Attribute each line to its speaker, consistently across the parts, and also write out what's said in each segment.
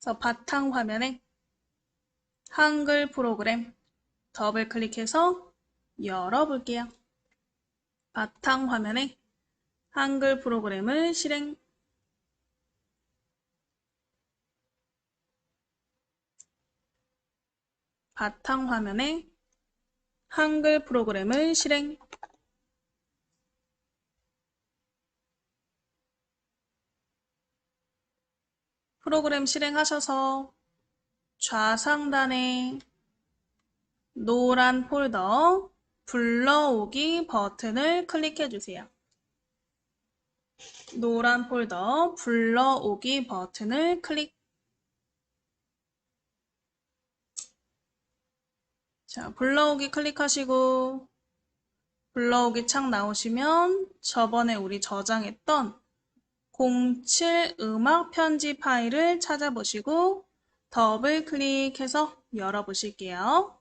Speaker 1: 그래서 바탕 화면에 한글 프로그램 더블 클릭해서 열어볼게요. 바탕 화면에 한글 프로그램을 실행. 바탕 화면에 한글 프로그램을 실행. 프로그램 실행하셔서 좌상단에 노란 폴더 불러오기 버튼을 클릭해 주세요. 노란 폴더 불러오기 버튼을 클릭. 자, 불러오기 클릭하시고 불러오기 창 나오시면 저번에 우리 저장했던 07 음악 편지 파일을 찾아보시고 더블 클릭해서 열어보실게요.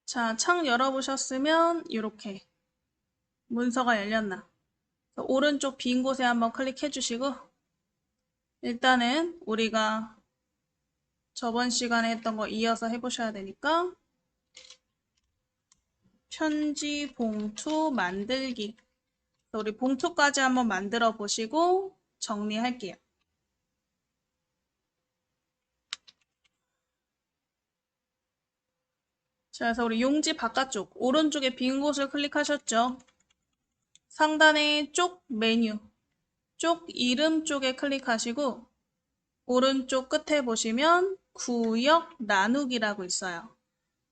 Speaker 1: 자, 창 열어보셨으면 이렇게 문서가 열렸나. 오른쪽 빈 곳에 한번 클릭해 주시고 일단은 우리가 저번 시간에 했던 거 이어서 해보셔야 되니까 편지 봉투 만들기. 우리 봉투까지 한번 만들어 보시고 정리할게요. 자, 그래서 우리 용지 바깥쪽 오른쪽에 빈 곳을 클릭하셨죠? 상단에 쪽 메뉴, 쪽 이름 쪽에 클릭하시고 오른쪽 끝에 보시면 구역 나누기라고 있어요.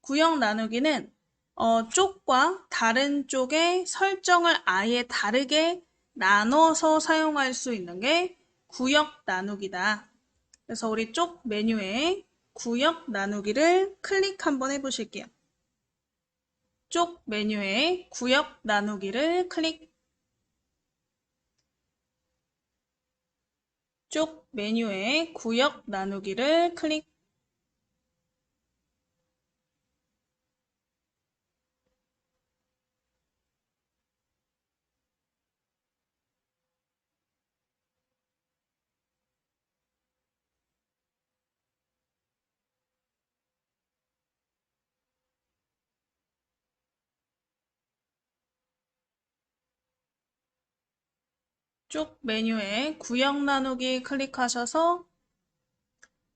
Speaker 1: 구역 나누기는 쪽과 다른 쪽의 설정을 아예 다르게 나눠서 사용할 수 있는 게 구역 나누기다. 그래서 우리 쪽 메뉴에 구역 나누기를 클릭 한번 해보실게요. 쪽 메뉴에 구역 나누기를 클릭. 쪽 메뉴에 구역 나누기를 클릭. 쪽 메뉴에 구역 나누기 클릭하셔서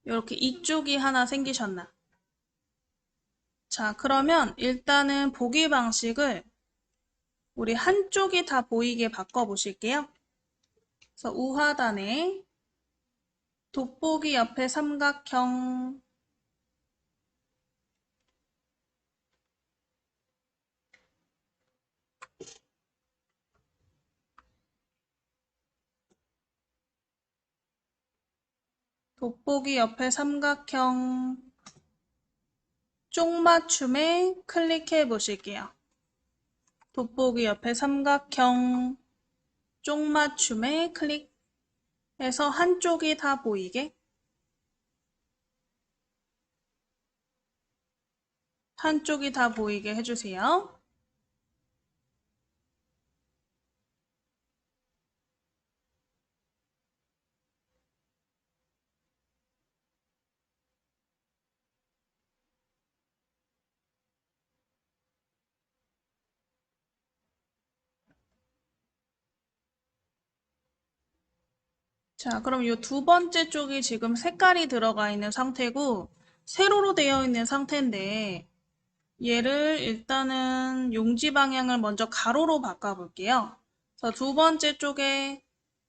Speaker 1: 이렇게 이쪽이 하나 생기셨나? 자, 그러면 일단은 보기 방식을 우리 한쪽이 다 보이게 바꿔보실게요. 그래서 우하단에 돋보기 옆에 삼각형, 돋보기 옆에 삼각형 쪽맞춤에 클릭해 보실게요. 돋보기 옆에 삼각형 쪽맞춤에 클릭해서 한쪽이 다 보이게, 한쪽이 다 보이게 해주세요. 자, 그럼 이 두 번째 쪽이 지금 색깔이 들어가 있는 상태고 세로로 되어 있는 상태인데 얘를 일단은 용지 방향을 먼저 가로로 바꿔볼게요. 그래서 두 번째 쪽에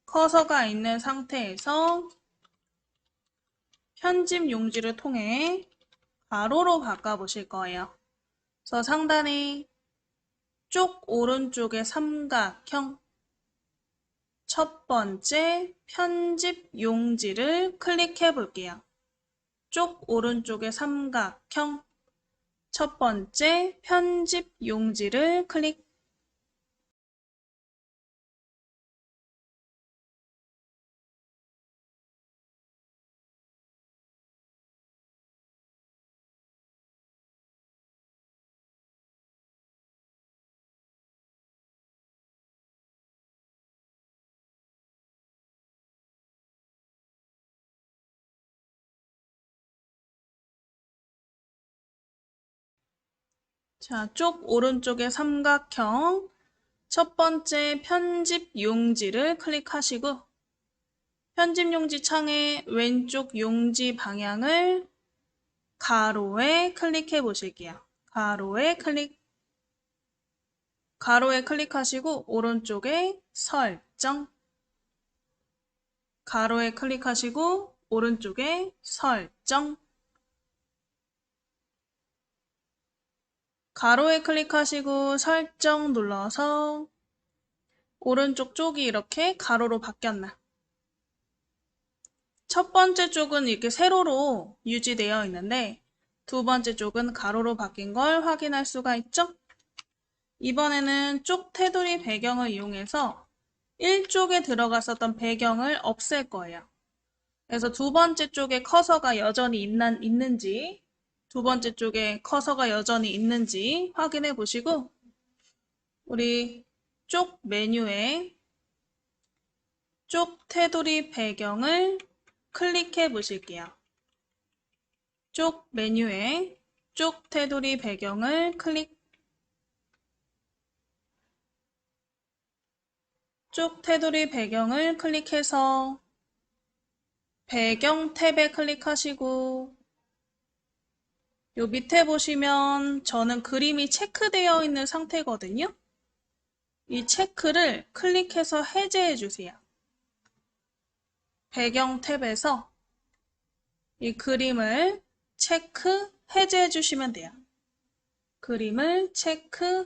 Speaker 1: 커서가 있는 상태에서 편집 용지를 통해 가로로 바꿔보실 거예요. 그래서 상단에 쪽 오른쪽에 삼각형 첫 번째 편집 용지를 클릭해 볼게요. 쪽 오른쪽에 삼각형 첫 번째 편집 용지를 클릭. 자, 쪽 오른쪽에 삼각형 첫 번째 편집 용지를 클릭하시고 편집 용지 창의 왼쪽 용지 방향을 가로에 클릭해 보실게요. 가로에 클릭하시고 오른쪽에 설정, 가로에 클릭하시고 오른쪽에 설정, 가로에 클릭하시고 설정 눌러서 오른쪽 쪽이 이렇게 가로로 바뀌었나? 첫 번째 쪽은 이렇게 세로로 유지되어 있는데 두 번째 쪽은 가로로 바뀐 걸 확인할 수가 있죠? 이번에는 쪽 테두리 배경을 이용해서 1쪽에 들어갔었던 배경을 없앨 거예요. 그래서 두 번째 쪽에 커서가 여전히 있는지, 두 번째 쪽에 커서가 여전히 있는지 확인해 보시고 우리 쪽 메뉴에 쪽 테두리 배경을 클릭해 보실게요. 쪽 메뉴에 쪽 테두리 배경을 쪽 테두리 배경을 클릭해서 배경 탭에 클릭하시고 요 밑에 보시면 저는 그림이 체크되어 있는 상태거든요. 이 체크를 클릭해서 해제해 주세요. 배경 탭에서 이 그림을 체크 해제해 주시면 돼요. 그림을 체크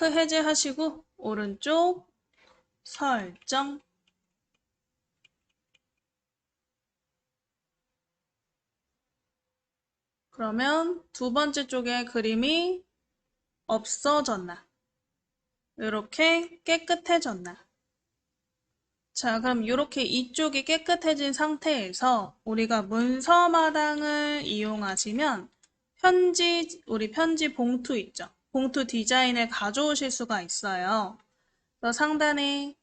Speaker 1: 해제하시고 오른쪽 설정, 그러면 두 번째 쪽에 그림이 없어졌나? 이렇게 깨끗해졌나? 자, 그럼 이렇게 이쪽이 깨끗해진 상태에서 우리가 문서 마당을 이용하시면 우리 편지 봉투 있죠? 봉투 디자인을 가져오실 수가 있어요. 그래서 상단에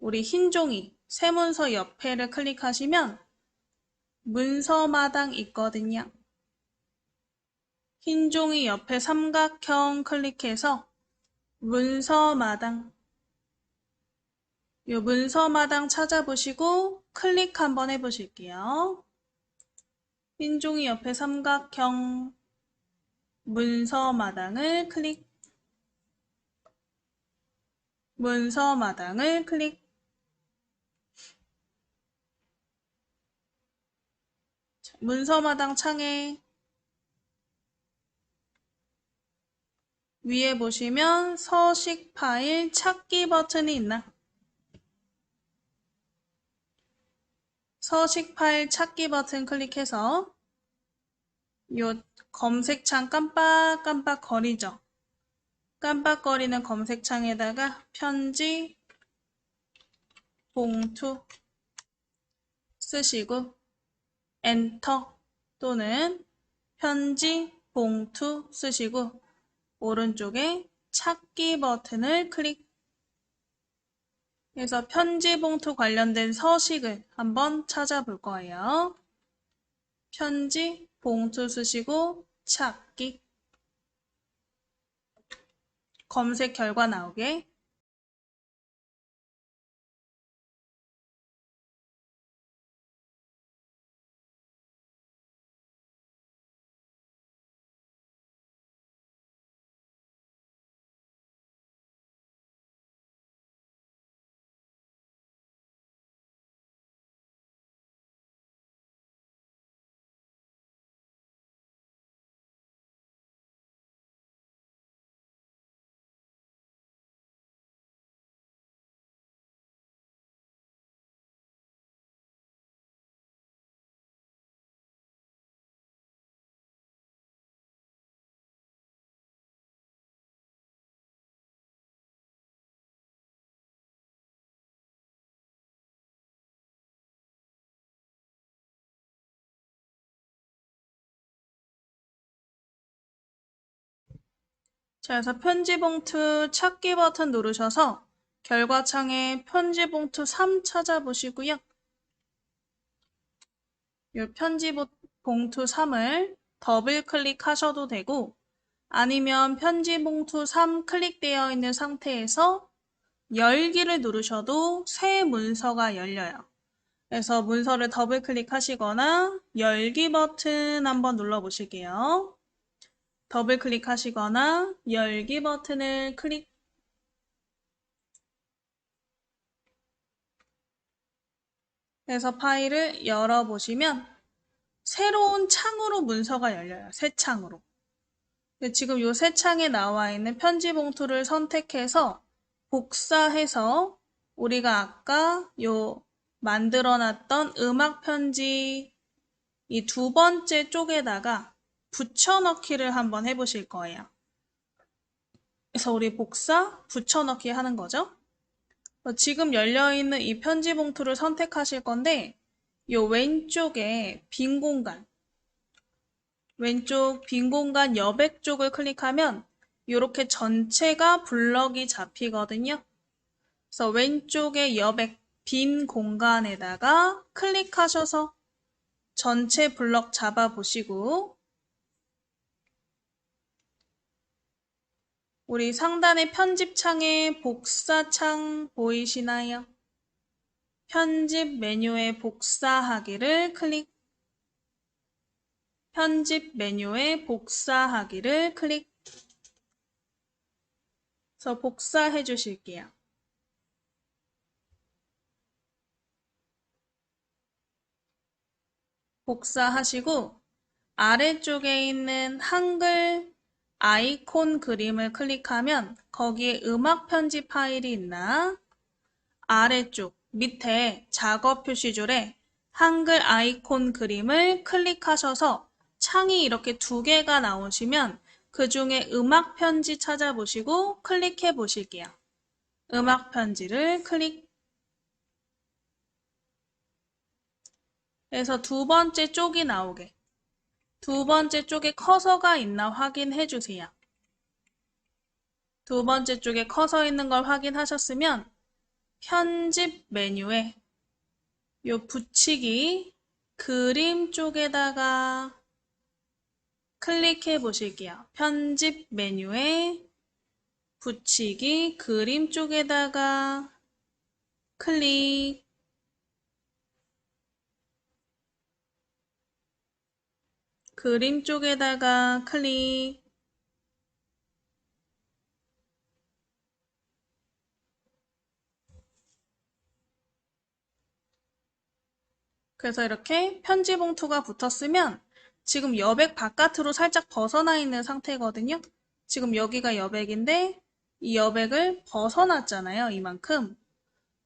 Speaker 1: 우리 흰 종이 새 문서 옆에를 클릭하시면 문서 마당 있거든요. 흰 종이 옆에 삼각형 클릭해서 문서 마당, 이 문서 마당 찾아보시고 클릭 한번 해보실게요. 흰 종이 옆에 삼각형 문서 마당을 클릭, 문서 마당을 클릭. 문서 마당 창에 위에 보시면 서식 파일 찾기 버튼이 있나? 서식 파일 찾기 버튼 클릭해서 요 검색창 깜빡깜빡 거리죠? 깜빡거리는 검색창에다가 편지, 봉투 쓰시고 엔터 또는 편지, 봉투 쓰시고 오른쪽에 찾기 버튼을 클릭 해서 편지, 봉투 관련된 서식을 한번 찾아볼 거예요. 편지, 봉투 쓰시고 찾기, 검색 결과 나오게 자, 그래서 편지 봉투 찾기 버튼 누르셔서 결과창에 편지 봉투 3 찾아보시고요. 이 편지 봉투 3을 더블 클릭하셔도 되고 아니면 편지 봉투 3 클릭되어 있는 상태에서 열기를 누르셔도 새 문서가 열려요. 그래서 문서를 더블 클릭하시거나 열기 버튼 한번 눌러보실게요. 더블 클릭하시거나 열기 버튼을 클릭해서 파일을 열어보시면 새로운 창으로 문서가 열려요. 새 창으로. 지금 이 새 창에 나와 있는 편지 봉투를 선택해서 복사해서 우리가 아까 요 만들어놨던 음악 편지 이 두 번째 쪽에다가 붙여넣기를 한번 해보실 거예요. 그래서 우리 붙여넣기 하는 거죠. 지금 열려있는 이 편지 봉투를 선택하실 건데 이 왼쪽에 빈 공간 왼쪽 빈 공간 여백 쪽을 클릭하면 이렇게 전체가 블럭이 잡히거든요. 그래서 왼쪽에 여백 빈 공간에다가 클릭하셔서 전체 블럭 잡아보시고 우리 상단의 편집창에 복사창 보이시나요? 편집 메뉴에 복사하기를 편집 메뉴에 복사하기를 그래서 복사해 주실게요. 복사하시고 아래쪽에 있는 한글 아이콘 그림을 클릭하면 거기에 음악 편집 파일이 있나? 아래쪽 밑에 작업 표시줄에 한글 아이콘 그림을 클릭하셔서 창이 이렇게 두 개가 나오시면 그 중에 음악 편지 찾아보시고 클릭해 보실게요. 음악 편지를 그래서 두 번째 쪽이 나오게 두 번째 쪽에 커서가 있나 확인해 주세요. 두 번째 쪽에 커서 있는 걸 확인하셨으면 편집 메뉴에 요 붙이기 그림 쪽에다가 클릭해 보실게요. 편집 메뉴에 붙이기 그림 쪽에다가 그림 쪽에다가 그래서 이렇게 편지 봉투가 붙었으면 지금 여백 바깥으로 살짝 벗어나 있는 상태거든요. 지금 여기가 여백인데 이 여백을 벗어났잖아요. 이만큼.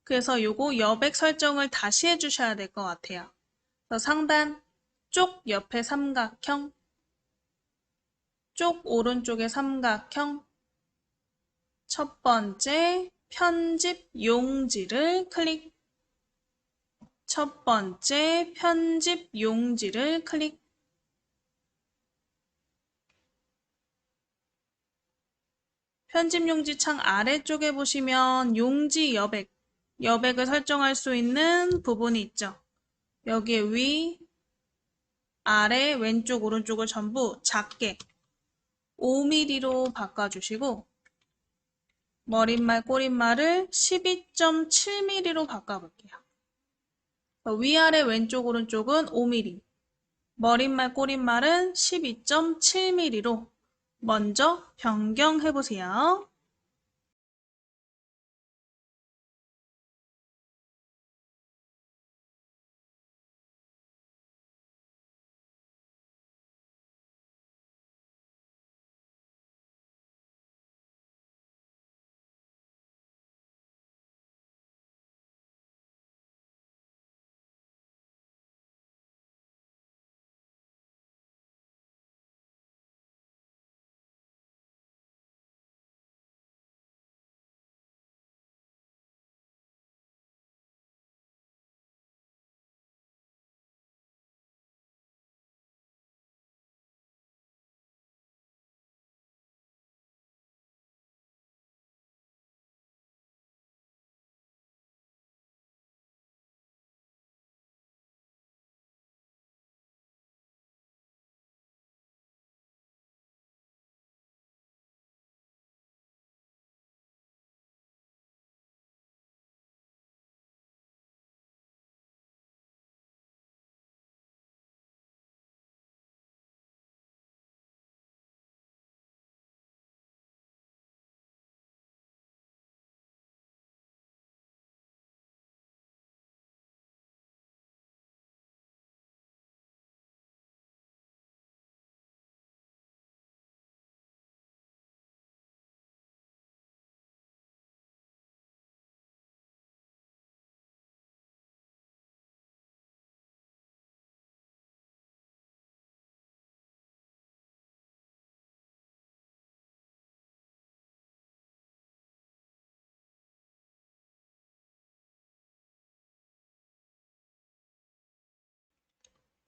Speaker 1: 그래서 요거 여백 설정을 다시 해주셔야 될 것 같아요. 그래서 상단 쪽 옆에 삼각형, 쪽 오른쪽에 삼각형, 첫 번째 편집 용지를 첫 번째 편집 용지를 편집 용지 창 아래쪽에 보시면 용지 여백을 설정할 수 있는 부분이 있죠. 여기에 위, 아래, 왼쪽, 오른쪽을 전부 작게 5mm로 바꿔주시고 머릿말, 꼬릿말을 12.7mm로 바꿔볼게요. 위아래, 왼쪽, 오른쪽은 5mm, 머릿말, 꼬릿말은 12.7mm로 먼저 변경해보세요.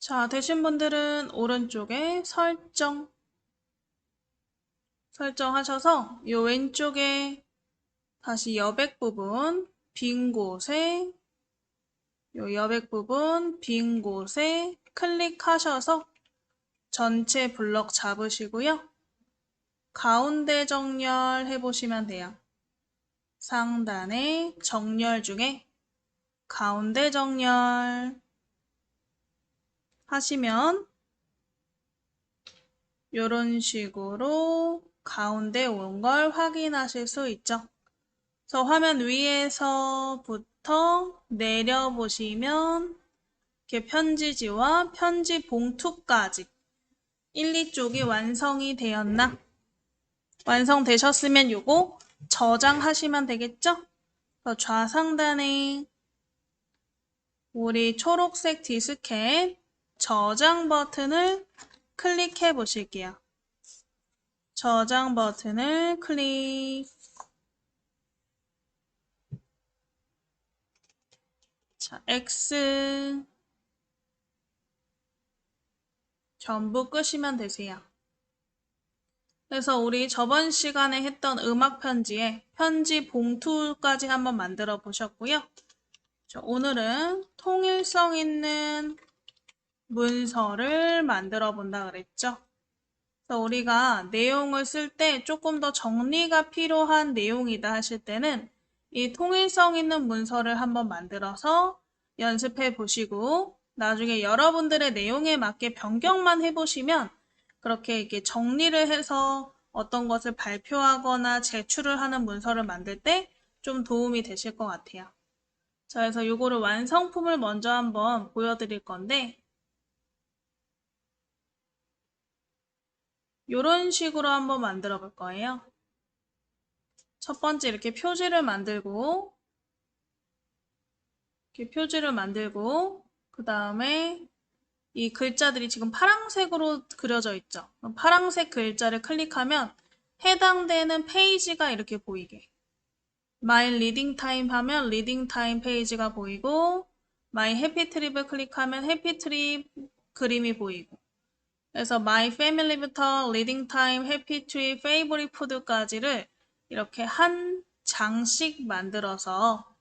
Speaker 1: 자, 되신 분들은 오른쪽에 설정하셔서 이 왼쪽에 다시 여백 부분 빈 곳에 요 여백 부분 빈 곳에 클릭하셔서 전체 블럭 잡으시고요. 가운데 정렬 해보시면 돼요. 상단에 정렬 중에 가운데 정렬 하시면 이런 식으로 가운데 온 걸 확인하실 수 있죠. 그래서 화면 위에서부터 내려보시면 이렇게 편지지와 편지 봉투까지 1, 2쪽이 완성이 되었나? 완성되셨으면 요거 저장하시면 되겠죠? 그래서 좌상단에 우리 초록색 디스켓 저장 버튼을 클릭해 보실게요. 저장 버튼을 클릭. 자, X 전부 끄시면 되세요. 그래서 우리 저번 시간에 했던 음악 편지에 편지 봉투까지 한번 만들어 보셨고요. 오늘은 통일성 있는 문서를 만들어 본다 그랬죠. 그래서 우리가 내용을 쓸 때 조금 더 정리가 필요한 내용이다 하실 때는 이 통일성 있는 문서를 한번 만들어서 연습해 보시고 나중에 여러분들의 내용에 맞게 변경만 해보시면 그렇게 이렇게 정리를 해서 어떤 것을 발표하거나 제출을 하는 문서를 만들 때 좀 도움이 되실 것 같아요. 자, 그래서 요거를 완성품을 먼저 한번 보여드릴 건데 요런 식으로 한번 만들어 볼 거예요. 첫 번째 이렇게 표지를 만들고 그 다음에 이 글자들이 지금 파란색으로 그려져 있죠. 파란색 글자를 클릭하면 해당되는 페이지가 이렇게 보이게 My Reading Time 하면 리딩 타임 페이지가 보이고 My Happy Trip을 클릭하면 해피 트립 그림이 보이고 그래서 My Family부터 Reading Time, Happy Trip, Favorite Food까지를 이렇게 한 장씩 만들어서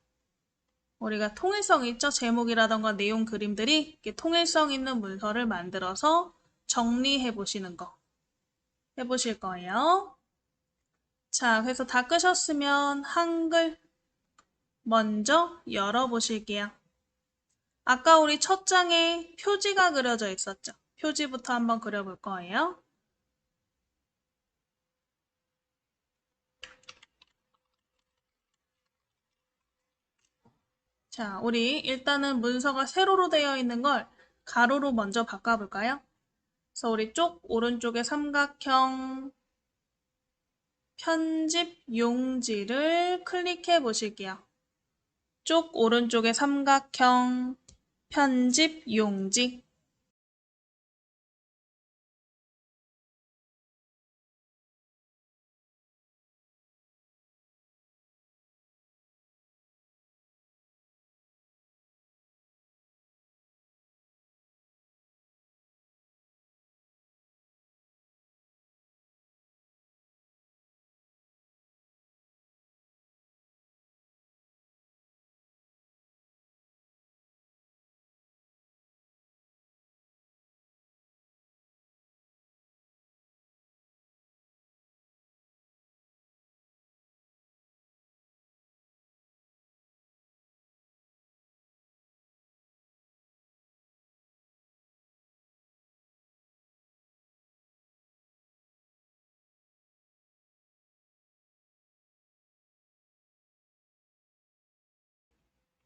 Speaker 1: 우리가 통일성 있죠? 제목이라던가 내용 그림들이 이렇게 통일성 있는 문서를 만들어서 정리해 보시는 거 해보실 거예요. 자, 그래서 다 끄셨으면 한글 먼저 열어보실게요. 아까 우리 첫 장에 표지가 그려져 있었죠? 표지부터 한번 그려볼 거예요. 자, 우리 일단은 문서가 세로로 되어 있는 걸 가로로 먼저 바꿔볼까요? 그래서 우리 쪽 오른쪽에 삼각형 편집 용지를 클릭해 보실게요. 쪽 오른쪽에 삼각형 편집 용지.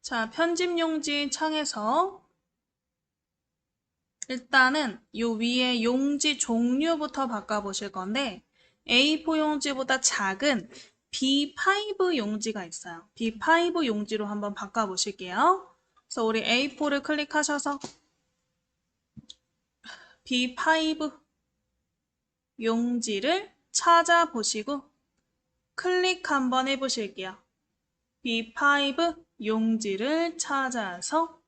Speaker 1: 자, 편집 용지 창에서 일단은 요 위에 용지 종류부터 바꿔보실 건데 A4 용지보다 작은 B5 용지가 있어요. B5 용지로 한번 바꿔보실게요. 그래서 우리 A4를 클릭하셔서 B5 용지를 찾아보시고 클릭 한번 해보실게요. B5 용지를 찾아서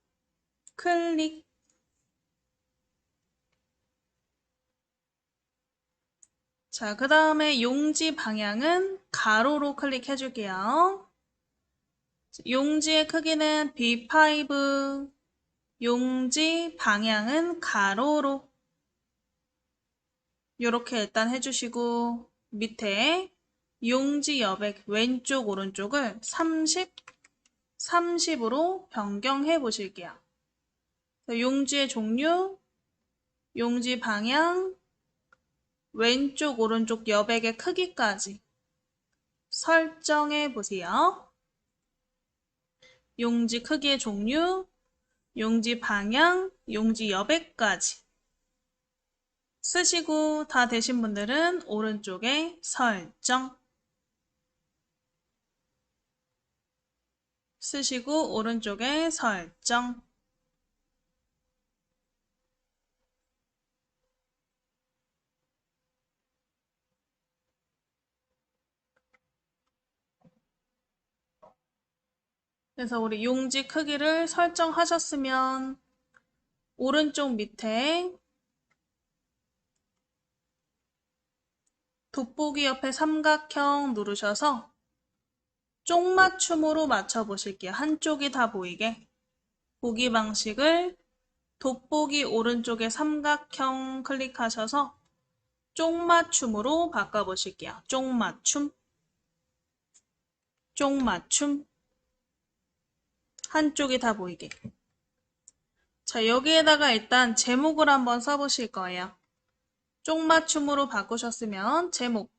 Speaker 1: 클릭. 자, 그 다음에 용지 방향은 가로로 클릭해 줄게요. 용지의 크기는 B5, 용지 방향은 가로로 이렇게 일단 해주시고 밑에 용지 여백 왼쪽 오른쪽을 30, 30으로 변경해 보실게요. 용지의 종류, 용지 방향, 왼쪽 오른쪽 여백의 크기까지 설정해 보세요. 용지 크기의 종류, 용지 방향, 용지 여백까지 쓰시고 다 되신 분들은 오른쪽에 설정 쓰시고 오른쪽에 설정 그래서 우리 용지 크기를 설정하셨으면 오른쪽 밑에 돋보기 옆에 삼각형 누르셔서 쪽맞춤으로 맞춰보실게요. 한쪽이 다 보이게. 보기 방식을 돋보기 오른쪽에 삼각형 클릭하셔서 쪽맞춤으로 바꿔보실게요. 쪽맞춤, 쪽맞춤, 한쪽이 다 보이게. 자, 여기에다가 일단 제목을 한번 써보실 거예요. 쪽맞춤으로 바꾸셨으면 제목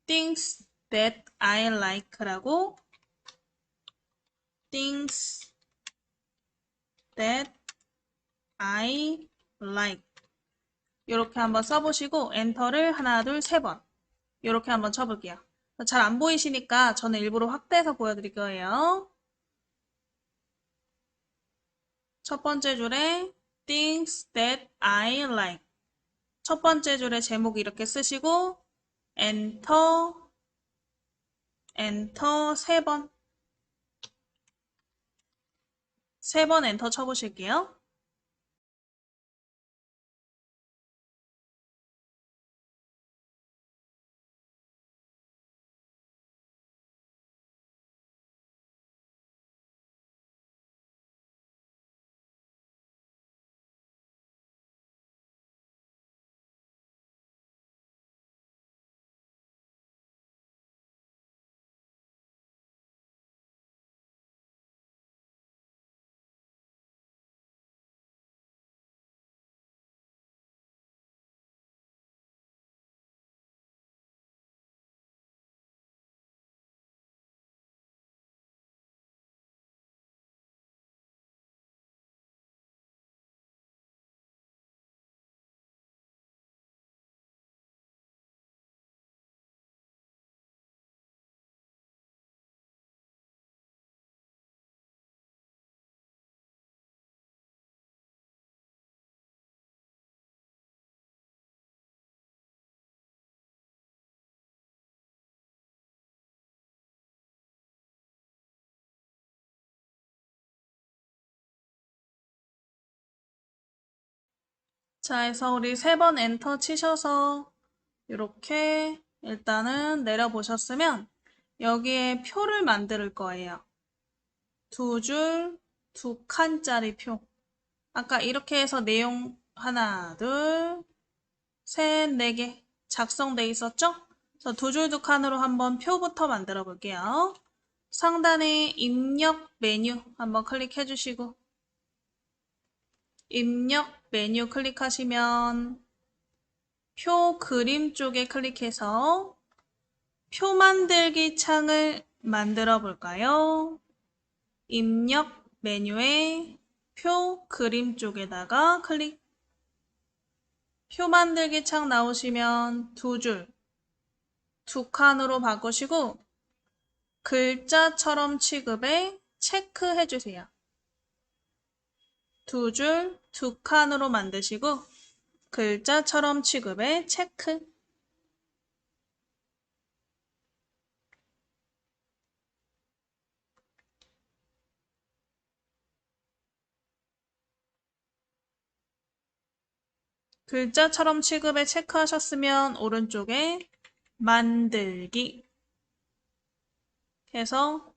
Speaker 1: Things that I like라고 Things that I like 이렇게 한번 써보시고 엔터를 하나, 둘, 세 번 이렇게 한번 쳐볼게요. 잘 안 보이시니까 저는 일부러 확대해서 보여드릴 거예요. 첫 번째 줄에 Things that I like 첫 번째 줄에 제목 이렇게 쓰시고 엔터, 엔터 세 번 엔터 쳐보실게요. 자, 해서 우리 세 번 엔터 치셔서 이렇게 일단은 내려보셨으면 여기에 표를 만들 거예요. 두 줄, 두 칸짜리 표. 아까 이렇게 해서 내용 하나, 둘, 셋, 네 개 작성돼 있었죠? 그래서 두 줄 두 칸으로 한번 표부터 만들어 볼게요. 상단에 입력 메뉴 한번 클릭해 주시고 입력 메뉴 클릭하시면 표 그림 쪽에 클릭해서 표 만들기 창을 만들어 볼까요? 입력 메뉴에 표 그림 쪽에다가 클릭. 표 만들기 창 나오시면 두 줄, 두 칸으로 바꾸시고 글자처럼 취급에 체크해 주세요. 두 줄, 두 칸으로 만드시고 글자처럼 취급에 체크. 글자처럼 취급에 체크하셨으면 오른쪽에 만들기 해서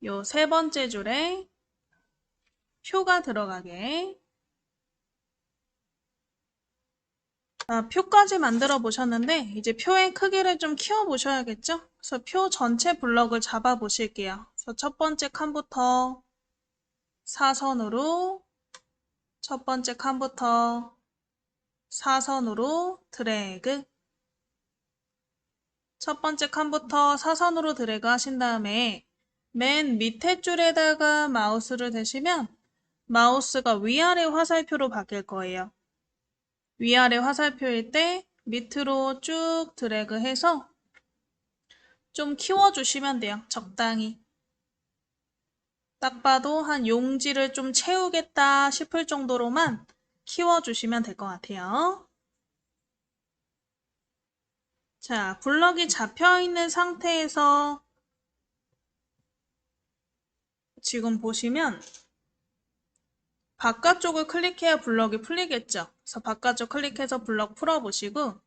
Speaker 1: 요 세 번째 줄에 표가 들어가게. 표까지 만들어 보셨는데 이제 표의 크기를 좀 키워 보셔야겠죠? 그래서 표 전체 블럭을 잡아 보실게요. 그래서 첫 번째 칸부터 사선으로 첫 번째 칸부터 사선으로 드래그. 첫 번째 칸부터 사선으로 드래그 하신 다음에 맨 밑에 줄에다가 마우스를 대시면 마우스가 위아래 화살표로 바뀔 거예요. 위아래 화살표일 때 밑으로 쭉 드래그해서 좀 키워주시면 돼요. 적당히. 딱 봐도 한 용지를 좀 채우겠다 싶을 정도로만 키워주시면 될 것 같아요. 자, 블럭이 잡혀있는 상태에서 지금 보시면 바깥쪽을 클릭해야 블럭이 풀리겠죠. 그래서 바깥쪽 클릭해서 블럭 풀어보시고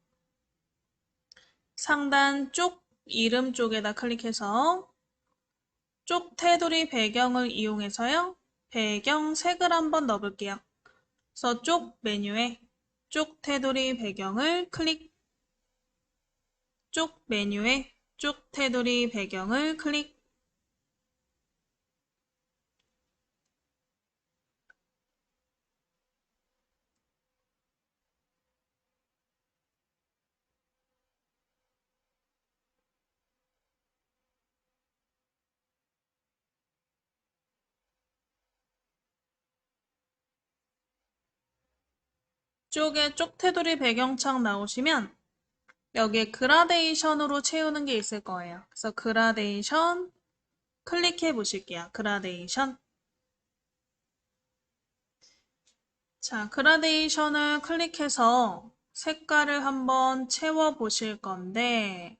Speaker 1: 상단 쪽 이름 쪽에다 클릭해서 쪽 테두리 배경을 이용해서요. 배경 색을 한번 넣어볼게요. 그래서 쪽 메뉴에 쪽 테두리 배경을 클릭, 쪽 메뉴에 쪽 테두리 배경을 클릭. 쪽에 쪽 테두리 배경창 나오시면 여기에 그라데이션으로 채우는 게 있을 거예요. 그래서 그라데이션 클릭해 보실게요. 그라데이션. 자, 그라데이션을 클릭해서 색깔을 한번 채워 보실 건데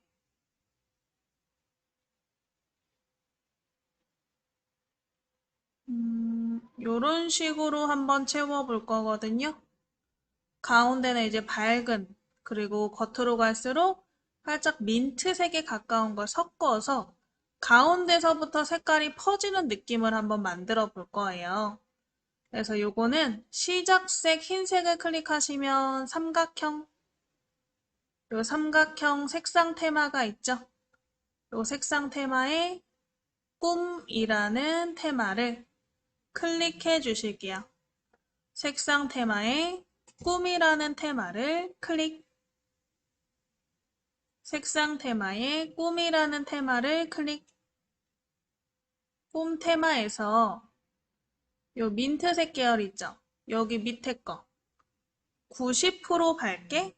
Speaker 1: 요런 식으로 한번 채워 볼 거거든요. 가운데는 이제 밝은, 그리고 겉으로 갈수록 살짝 민트색에 가까운 걸 섞어서 가운데서부터 색깔이 퍼지는 느낌을 한번 만들어 볼 거예요. 그래서 요거는 시작색 흰색을 클릭하시면 삼각형, 요 삼각형 색상 테마가 있죠. 요 색상 테마에 꿈이라는 테마를 클릭해 주실게요. 색상 테마에 꿈이라는 테마를 클릭. 색상 테마에 꿈이라는 테마를 클릭. 꿈 테마에서 요 민트색 계열 있죠? 여기 밑에 거 90% 밝게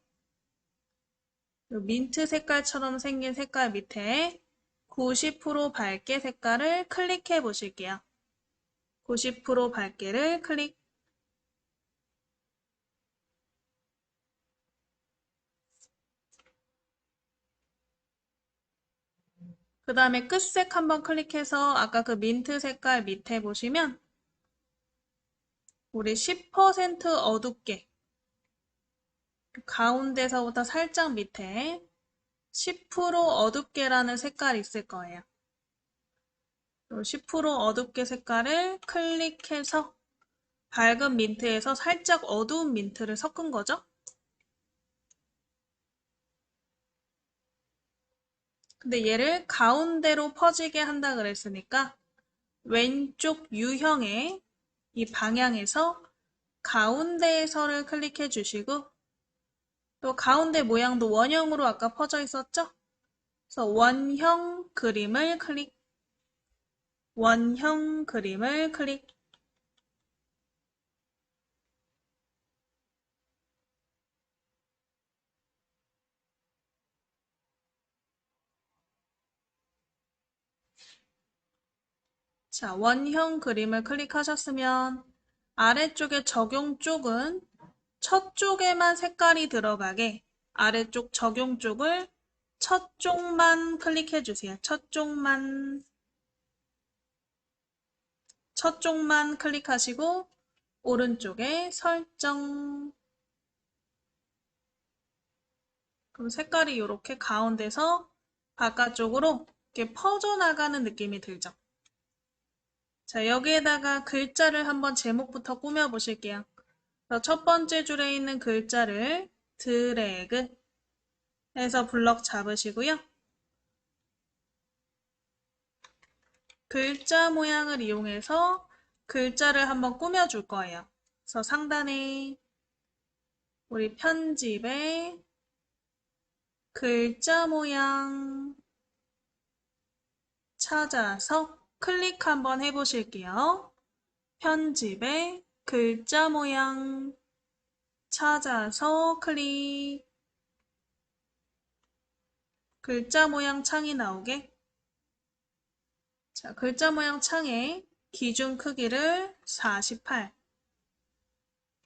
Speaker 1: 요 민트 색깔처럼 생긴 색깔 밑에 90% 밝게 색깔을 클릭해 보실게요. 90% 밝게를 클릭. 그 다음에 끝색 한번 클릭해서 아까 그 민트 색깔 밑에 보시면 우리 10% 어둡게 가운데서부터 살짝 밑에 10% 어둡게라는 색깔이 있을 거예요. 10% 어둡게 색깔을 클릭해서 밝은 민트에서 살짝 어두운 민트를 섞은 거죠. 근데 얘를 가운데로 퍼지게 한다 그랬으니까 왼쪽 U형의 이 방향에서 가운데에서를 클릭해 주시고 또 가운데 모양도 원형으로 아까 퍼져 있었죠? 그래서 원형 그림을 클릭. 원형 그림을 클릭. 자, 원형 그림을 클릭하셨으면 아래쪽에 적용 쪽은 첫 쪽에만 색깔이 들어가게 아래쪽 적용 쪽을 첫 쪽만 클릭해 주세요. 첫 쪽만 클릭하시고 오른쪽에 설정 그럼 색깔이 이렇게 가운데서 바깥쪽으로 이렇게 퍼져나가는 느낌이 들죠. 자, 여기에다가 글자를 한번 제목부터 꾸며 보실게요. 첫 번째 줄에 있는 글자를 드래그 해서 블럭 잡으시고요. 글자 모양을 이용해서 글자를 한번 꾸며줄 거예요. 그래서 상단에 우리 편집에 글자 모양 찾아서 클릭 한번 해보실게요. 편집에 글자 모양 찾아서 클릭. 글자 모양 창이 나오게. 자, 글자 모양 창에 기준 크기를 48.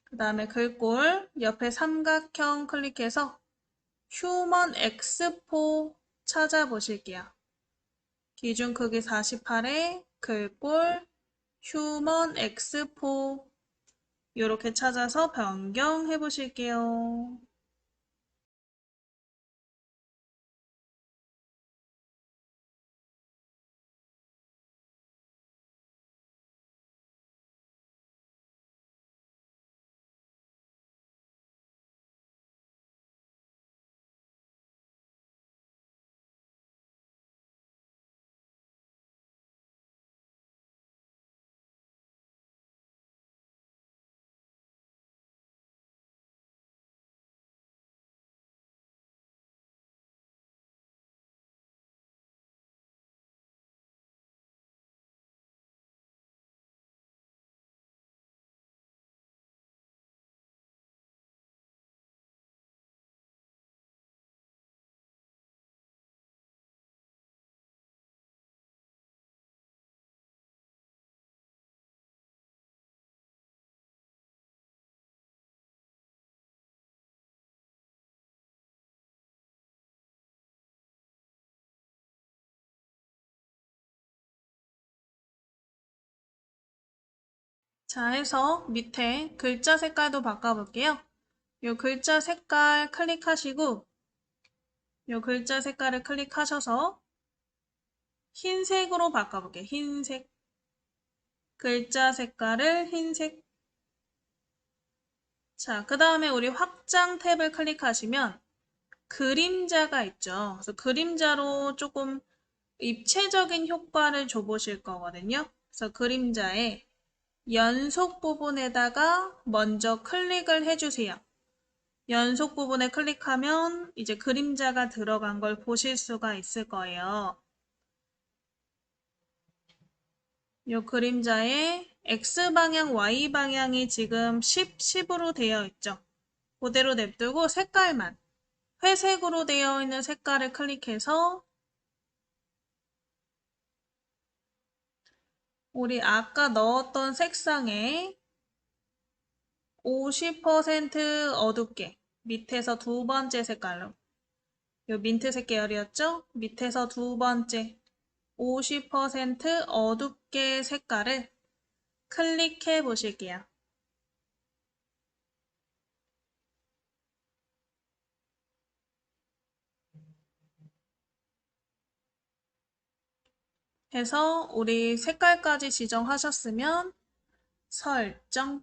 Speaker 1: 그 다음에 글꼴 옆에 삼각형 클릭해서 휴먼 엑스포 찾아보실게요. 기준 크기 48에 글꼴 휴먼 엑스포 이렇게 찾아서 변경해 보실게요. 자, 해서 밑에 글자 색깔도 바꿔볼게요. 이 글자 색깔 클릭하시고 이 글자 색깔을 클릭하셔서 흰색으로 바꿔볼게요. 흰색. 글자 색깔을 흰색. 자, 그 다음에 우리 확장 탭을 클릭하시면 그림자가 있죠. 그래서 그림자로 조금 입체적인 효과를 줘보실 거거든요. 그래서 그림자에 연속 부분에다가 먼저 클릭을 해주세요. 연속 부분에 클릭하면 이제 그림자가 들어간 걸 보실 수가 있을 거예요. 이 그림자에 X방향, Y방향이 지금 10, 10으로 되어 있죠. 그대로 냅두고 색깔만 회색으로 되어 있는 색깔을 클릭해서 우리 아까 넣었던 색상에 50% 어둡게 밑에서 두 번째 색깔로 이 민트색 계열이었죠? 밑에서 두 번째 50% 어둡게 색깔을 클릭해 보실게요. 해서 우리 색깔까지 지정하셨으면 설정.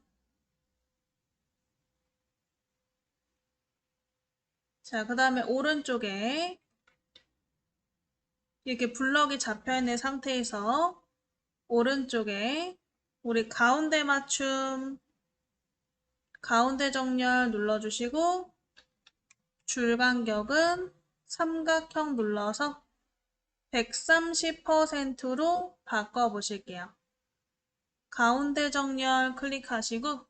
Speaker 1: 자, 그 다음에 오른쪽에 이렇게 블럭이 잡혀 있는 상태에서 오른쪽에 우리 가운데 맞춤, 가운데 정렬 눌러주시고 줄 간격은 삼각형 눌러서 130%로 바꿔보실게요. 가운데 정렬 클릭하시고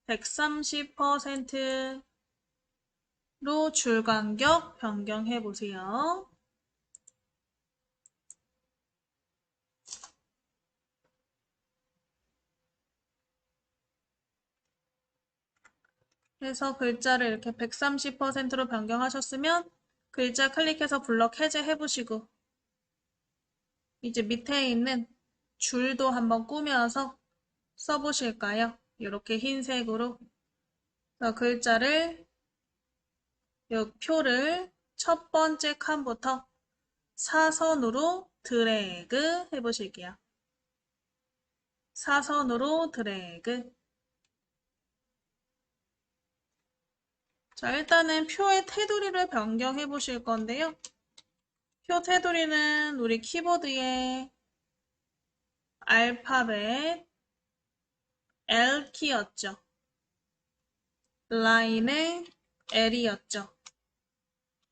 Speaker 1: 130%로 줄 간격 변경해 보세요. 그래서 글자를 이렇게 130%로 변경하셨으면 글자 클릭해서 블럭 해제해 보시고 이제 밑에 있는 줄도 한번 꾸며서 써보실까요? 이렇게 흰색으로 글자를 이 표를 첫 번째 칸부터 사선으로 드래그 해보실게요. 사선으로 드래그. 자, 일단은 표의 테두리를 변경해 보실 건데요. 표 테두리는 우리 키보드의 알파벳 L키였죠. 라인의 L이었죠.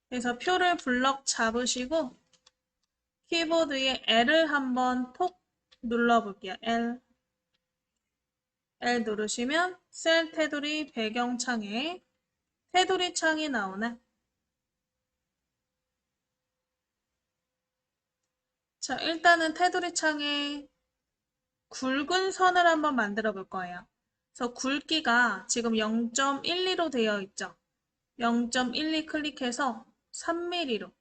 Speaker 1: 그래서 표를 블럭 잡으시고 키보드의 L을 한번 톡 눌러볼게요. L. L 누르시면 셀 테두리 배경창에 테두리 창이 나오네. 자, 일단은 테두리 창에 굵은 선을 한번 만들어 볼 거예요. 그래서 굵기가 지금 0.12로 되어 있죠. 0.12 클릭해서 3mm로.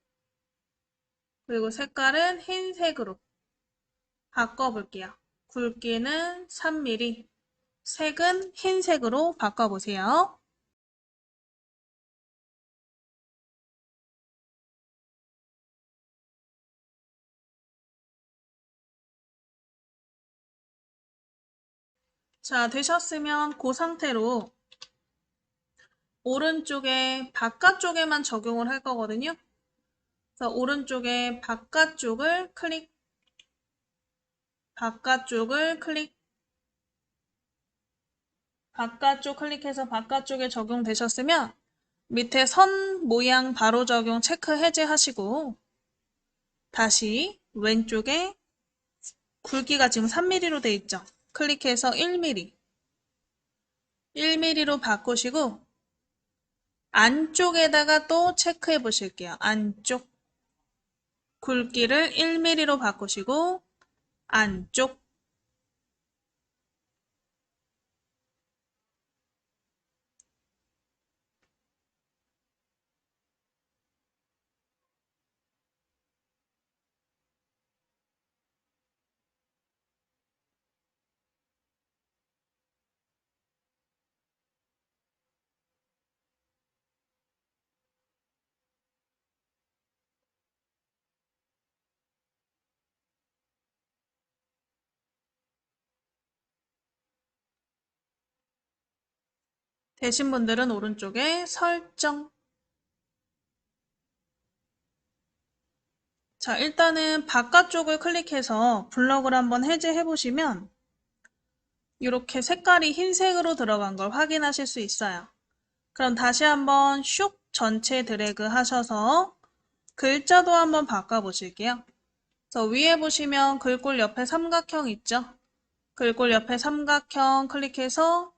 Speaker 1: 그리고 색깔은 흰색으로 바꿔볼게요. 굵기는 3mm, 색은 흰색으로 바꿔보세요. 자, 되셨으면 그 상태로 오른쪽에 바깥쪽에만 적용을 할 거거든요. 그래서 오른쪽에 바깥쪽을 클릭, 바깥쪽 클릭해서 바깥쪽에 적용되셨으면 밑에 선 모양 바로 적용 체크 해제하시고 다시 왼쪽에 굵기가 지금 3mm로 돼 있죠. 클릭해서 1mm, 1mm로 바꾸시고 안쪽에다가 또 체크해 보실게요. 안쪽 굵기를 1mm로 바꾸시고 안쪽 되신 분들은 오른쪽에 설정. 자, 일단은 바깥쪽을 클릭해서 블럭을 한번 해제해 보시면 이렇게 색깔이 흰색으로 들어간 걸 확인하실 수 있어요. 그럼 다시 한번 슉 전체 드래그 하셔서 글자도 한번 바꿔보실게요. 그래서 위에 보시면 글꼴 옆에 삼각형 있죠? 글꼴 옆에 삼각형 클릭해서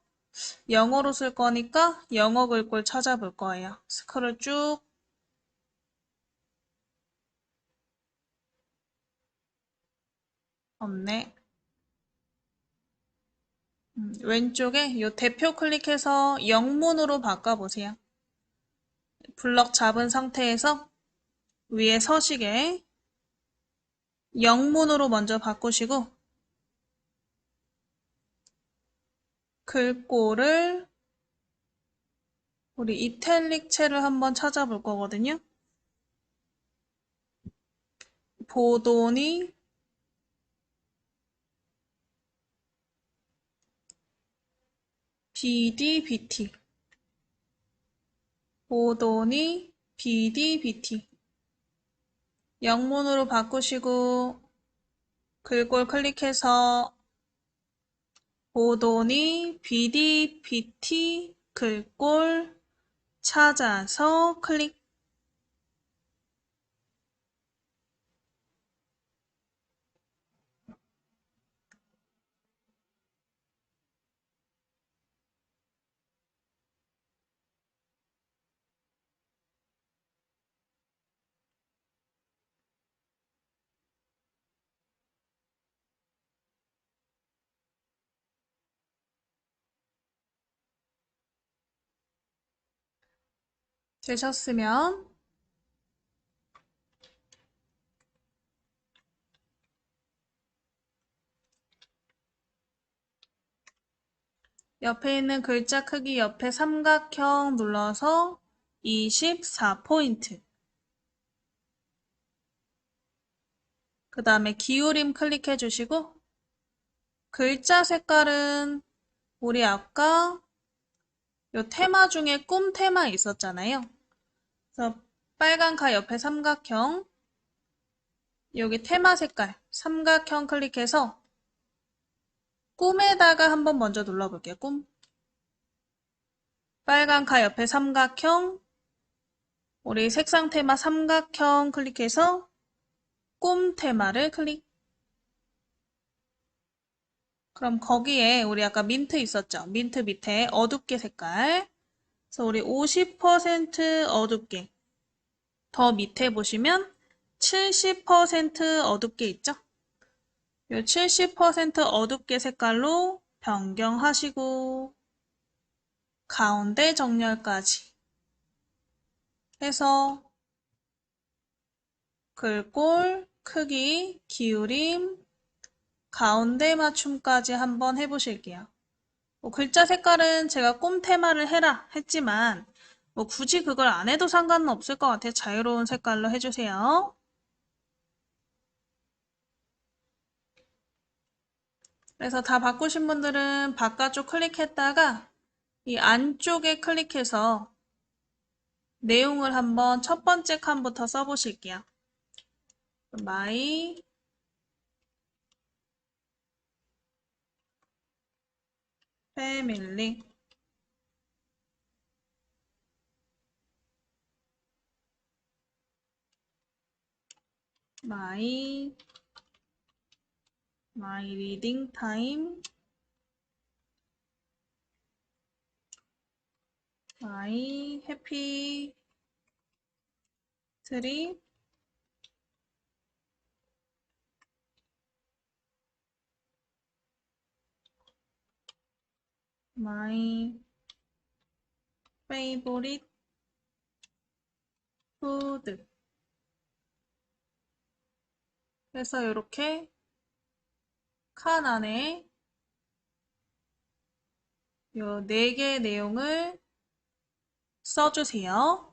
Speaker 1: 영어로 쓸 거니까 영어 글꼴 찾아볼 거예요. 스크롤 쭉. 없네. 왼쪽에 이 대표 클릭해서 영문으로 바꿔보세요. 블럭 잡은 상태에서 위에 서식에 영문으로 먼저 바꾸시고 글꼴을 우리 이탈릭체를 한번 찾아볼 거거든요. 보도니 BDBT 보도니 BDBT 영문으로 바꾸시고 글꼴 클릭해서 보도니 BDBT 글꼴 찾아서 클릭. 되셨으면 옆에 있는 글자 크기 옆에 삼각형 눌러서 24포인트. 그 다음에 기울임 클릭해 주시고, 글자 색깔은 우리 아까 요 테마 중에 꿈 테마 있었잖아요. 그래서 빨간 가 옆에 삼각형, 여기 테마 색깔, 삼각형 클릭해서 꿈에다가 한번 먼저 눌러볼게요. 꿈. 빨간 가 옆에 삼각형, 우리 색상 테마 삼각형 클릭해서 꿈 테마를 클릭. 그럼 거기에 우리 아까 민트 있었죠? 민트 밑에 어둡게 색깔. 그래서 우리 50% 어둡게. 더 밑에 보시면 70% 어둡게 있죠? 이 70% 어둡게 색깔로 변경하시고 가운데 정렬까지 해서 글꼴, 크기, 기울임, 가운데 맞춤까지 한번 해보실게요. 뭐 글자 색깔은 제가 꿈 테마를 해라 했지만 뭐 굳이 그걸 안 해도 상관은 없을 것 같아요. 자유로운 색깔로 해주세요. 그래서 다 바꾸신 분들은 바깥쪽 클릭했다가 이 안쪽에 클릭해서 내용을 한번 첫 번째 칸부터 써보실게요. My family my reading time my happy trip my favorite food 해서 이렇게 칸 안에 요 4개 내용을 써주세요.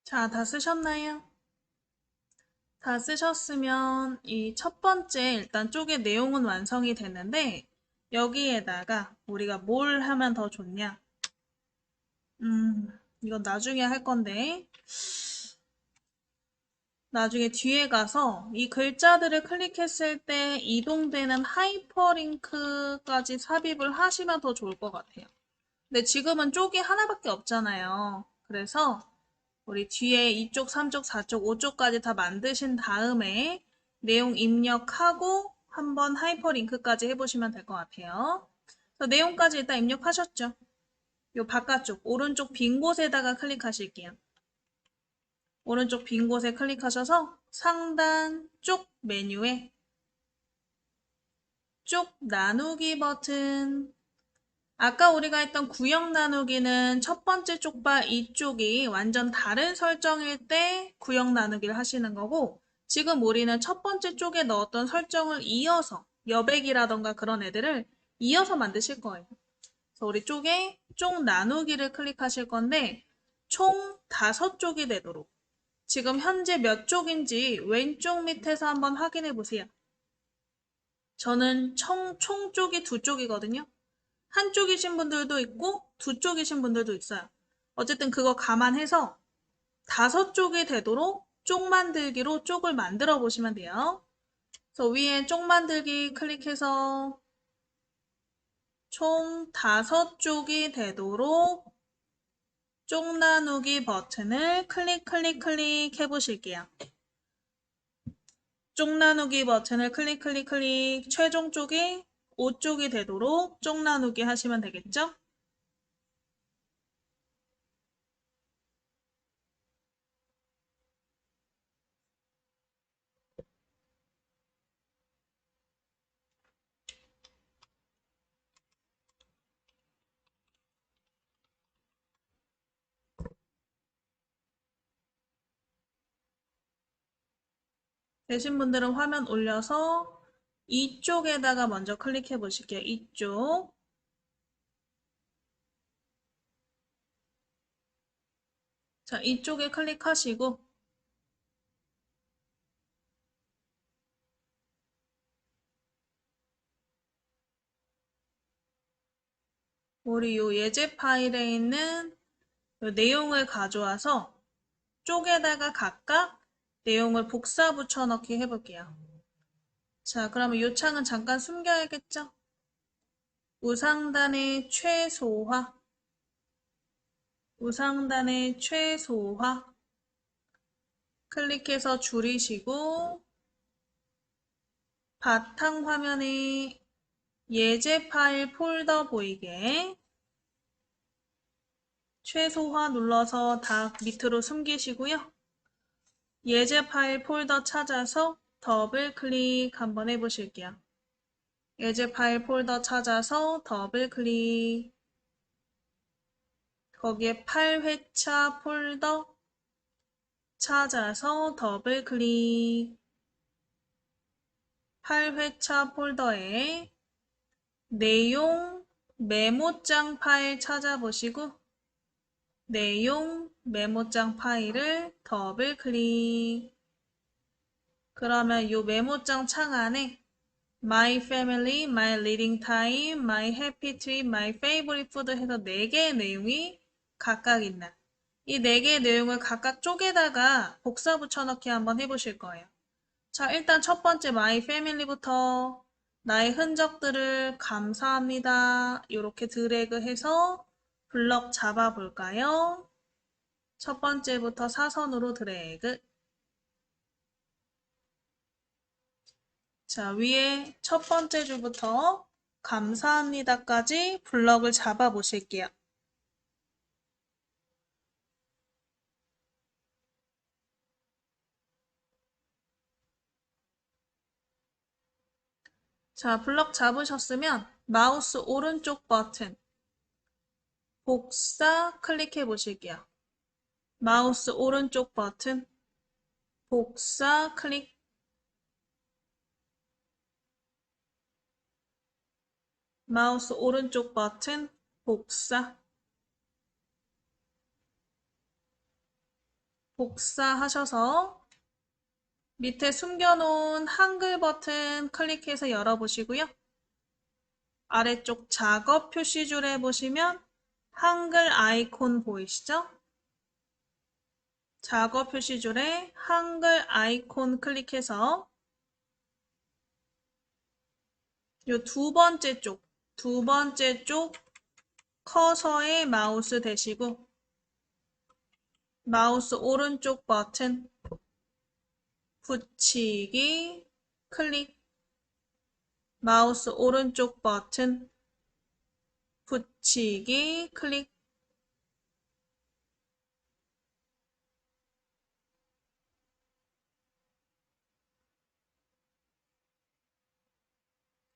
Speaker 1: 자, 다 쓰셨나요? 다 쓰셨으면 이 첫 번째 일단 쪽의 내용은 완성이 됐는데 여기에다가 우리가 뭘 하면 더 좋냐? 이건 나중에 할 건데 나중에 뒤에 가서 이 글자들을 클릭했을 때 이동되는 하이퍼링크까지 삽입을 하시면 더 좋을 것 같아요. 근데 지금은 쪽이 하나밖에 없잖아요. 그래서 우리 뒤에 2쪽, 3쪽, 4쪽, 5쪽까지 다 만드신 다음에 내용 입력하고 한번 하이퍼링크까지 해보시면 될 것 같아요. 그래서 내용까지 일단 입력하셨죠? 요 바깥쪽, 오른쪽 빈 곳에다가 클릭하실게요. 오른쪽 빈 곳에 클릭하셔서 상단 쪽 메뉴에 쪽 나누기 버튼. 아까 우리가 했던 구역 나누기는 첫 번째 쪽과 이쪽이 완전 다른 설정일 때 구역 나누기를 하시는 거고 지금 우리는 첫 번째 쪽에 넣었던 설정을 이어서 여백이라던가 그런 애들을 이어서 만드실 거예요. 그래서 우리 쪽에 쪽 나누기를 클릭하실 건데 총 5쪽이 되도록 지금 현재 몇 쪽인지 왼쪽 밑에서 한번 확인해 보세요. 저는 총 쪽이 두 쪽이거든요. 한쪽이신 분들도 있고 두 쪽이신 분들도 있어요. 어쨌든 그거 감안해서 다섯 쪽이 되도록 쪽 만들기로 쪽을 만들어 보시면 돼요. 그래서 위에 쪽 만들기 클릭해서 총 다섯 쪽이 되도록 쪽 나누기 버튼을 클릭 해보실게요. 쪽 나누기 버튼을 클릭 최종 쪽이 5쪽이 되도록 쪽 나누기 하시면 되겠죠? 되신 분들은 화면 올려서 이쪽에다가 먼저 클릭해 보실게요. 이쪽. 자, 이쪽에 클릭하시고 우리 요 예제 파일에 있는 요 내용을 가져와서 쪽에다가 각각 내용을 복사 붙여넣기 해볼게요. 자, 그러면 요 창은 잠깐 숨겨야겠죠? 우상단의 최소화, 우상단의 최소화 클릭해서 줄이시고 바탕화면에 예제 파일 폴더 보이게 최소화 눌러서 다 밑으로 숨기시고요. 예제 파일 폴더 찾아서 더블 클릭 한번 해보실게요. 예제 파일 폴더 찾아서 더블 클릭. 거기에 8회차 폴더 찾아서 더블 클릭. 8회차 폴더에 내용 메모장 파일 찾아보시고 내용 메모장 파일을 더블 클릭. 그러면 이 메모장 창 안에 My Family, My Reading Time, My Happy Trip, My Favorite Food 해서 4개의 내용이 각각 있는 이 4개의 내용을 각각 쪽에다가 복사 붙여넣기 한번 해보실 거예요. 자, 일단 첫 번째 My Family부터 나의 흔적들을 감사합니다. 이렇게 드래그해서 블럭 잡아볼까요? 첫 번째부터 사선으로 드래그. 자, 위에 첫 번째 줄부터 감사합니다까지 블럭을 잡아 보실게요. 자, 블럭 잡으셨으면 마우스 오른쪽 버튼 복사 클릭해 보실게요. 마우스 오른쪽 버튼 복사 클릭. 마우스 오른쪽 버튼 복사. 복사하셔서 밑에 숨겨놓은 한글 버튼 클릭해서 열어보시고요. 아래쪽 작업 표시줄에 보시면 한글 아이콘 보이시죠? 작업 표시줄에 한글 아이콘 클릭해서 요 두 번째 쪽 커서에 마우스 대시고 마우스 오른쪽 버튼 붙이기 클릭. 마우스 오른쪽 버튼 붙이기 클릭.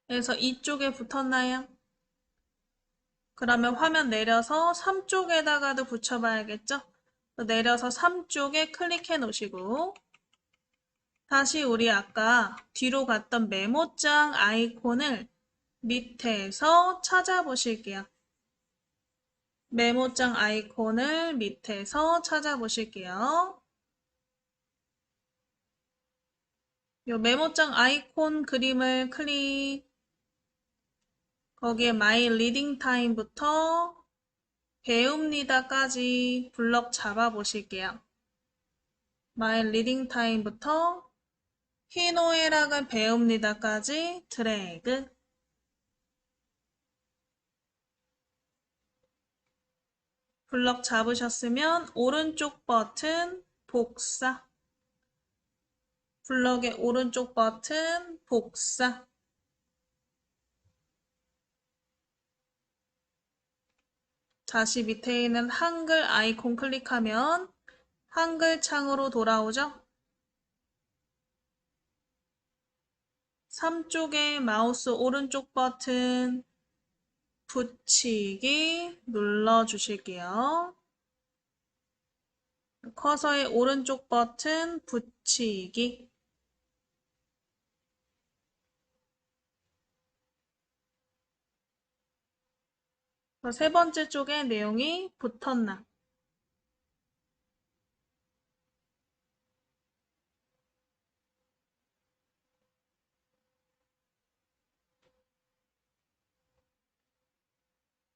Speaker 1: 그래서 이쪽에 붙었나요? 그러면 화면 내려서 3쪽에다가도 붙여봐야겠죠? 내려서 3쪽에 클릭해 놓으시고 다시 우리 아까 뒤로 갔던 메모장 아이콘을 밑에서 찾아보실게요. 메모장 아이콘을 밑에서 찾아보실게요. 요 메모장 아이콘 그림을 클릭, 거기에 My Reading Time부터 배웁니다까지 블럭 잡아 보실게요. My Reading Time부터 희노애락을 배웁니다까지 드래그. 블럭 잡으셨으면 오른쪽 버튼 복사. 블럭의 오른쪽 버튼 복사. 다시 밑에 있는 한글 아이콘 클릭하면 한글 창으로 돌아오죠? 3쪽에 마우스 오른쪽 버튼 붙이기 눌러주실게요. 커서의 오른쪽 버튼 붙이기. 세 번째 쪽에 내용이 붙었나?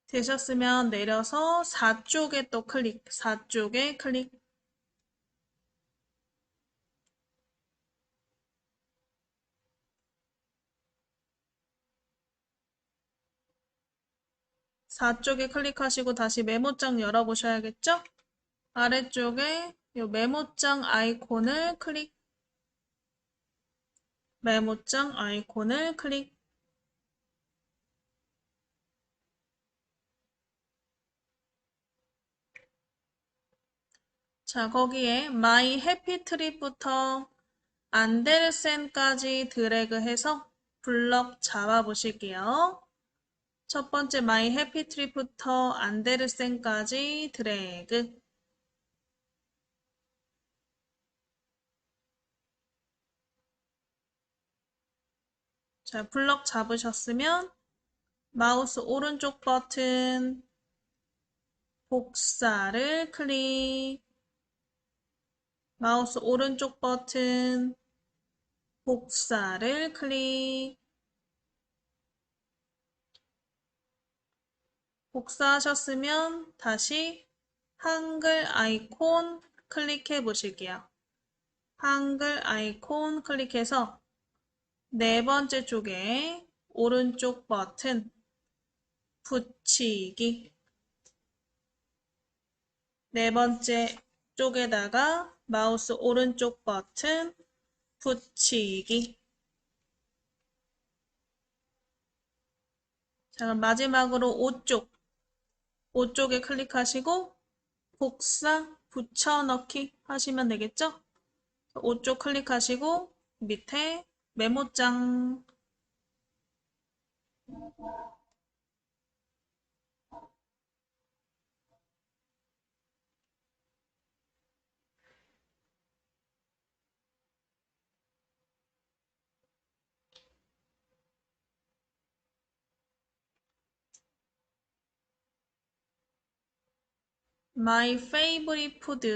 Speaker 1: 되셨으면 내려서 4쪽에 또 클릭, 4쪽에 클릭. (4쪽에) 클릭하시고 다시 메모장 열어보셔야겠죠? 아래쪽에 이 메모장 아이콘을 클릭, 메모장 아이콘을 클릭. 자, 거기에 My Happy Trip부터 안데르센까지 드래그해서 블럭 잡아보실게요. 첫 번째 My Happy Trip부터 안데르센까지 드래그. 자, 블럭 잡으셨으면 마우스 오른쪽 버튼 복사를 클릭, 마우스 오른쪽 버튼 복사를 클릭. 복사하셨으면 다시 한글 아이콘 클릭해 보실게요. 한글 아이콘 클릭해서 네 번째 쪽에 오른쪽 버튼 붙이기. 네 번째 쪽에다가 마우스 오른쪽 버튼 붙이기. 자, 그럼 마지막으로 5쪽에 클릭하시고 복사, 붙여넣기 하시면 되겠죠? 5쪽 클릭하시고 밑에 메모장, My favorite food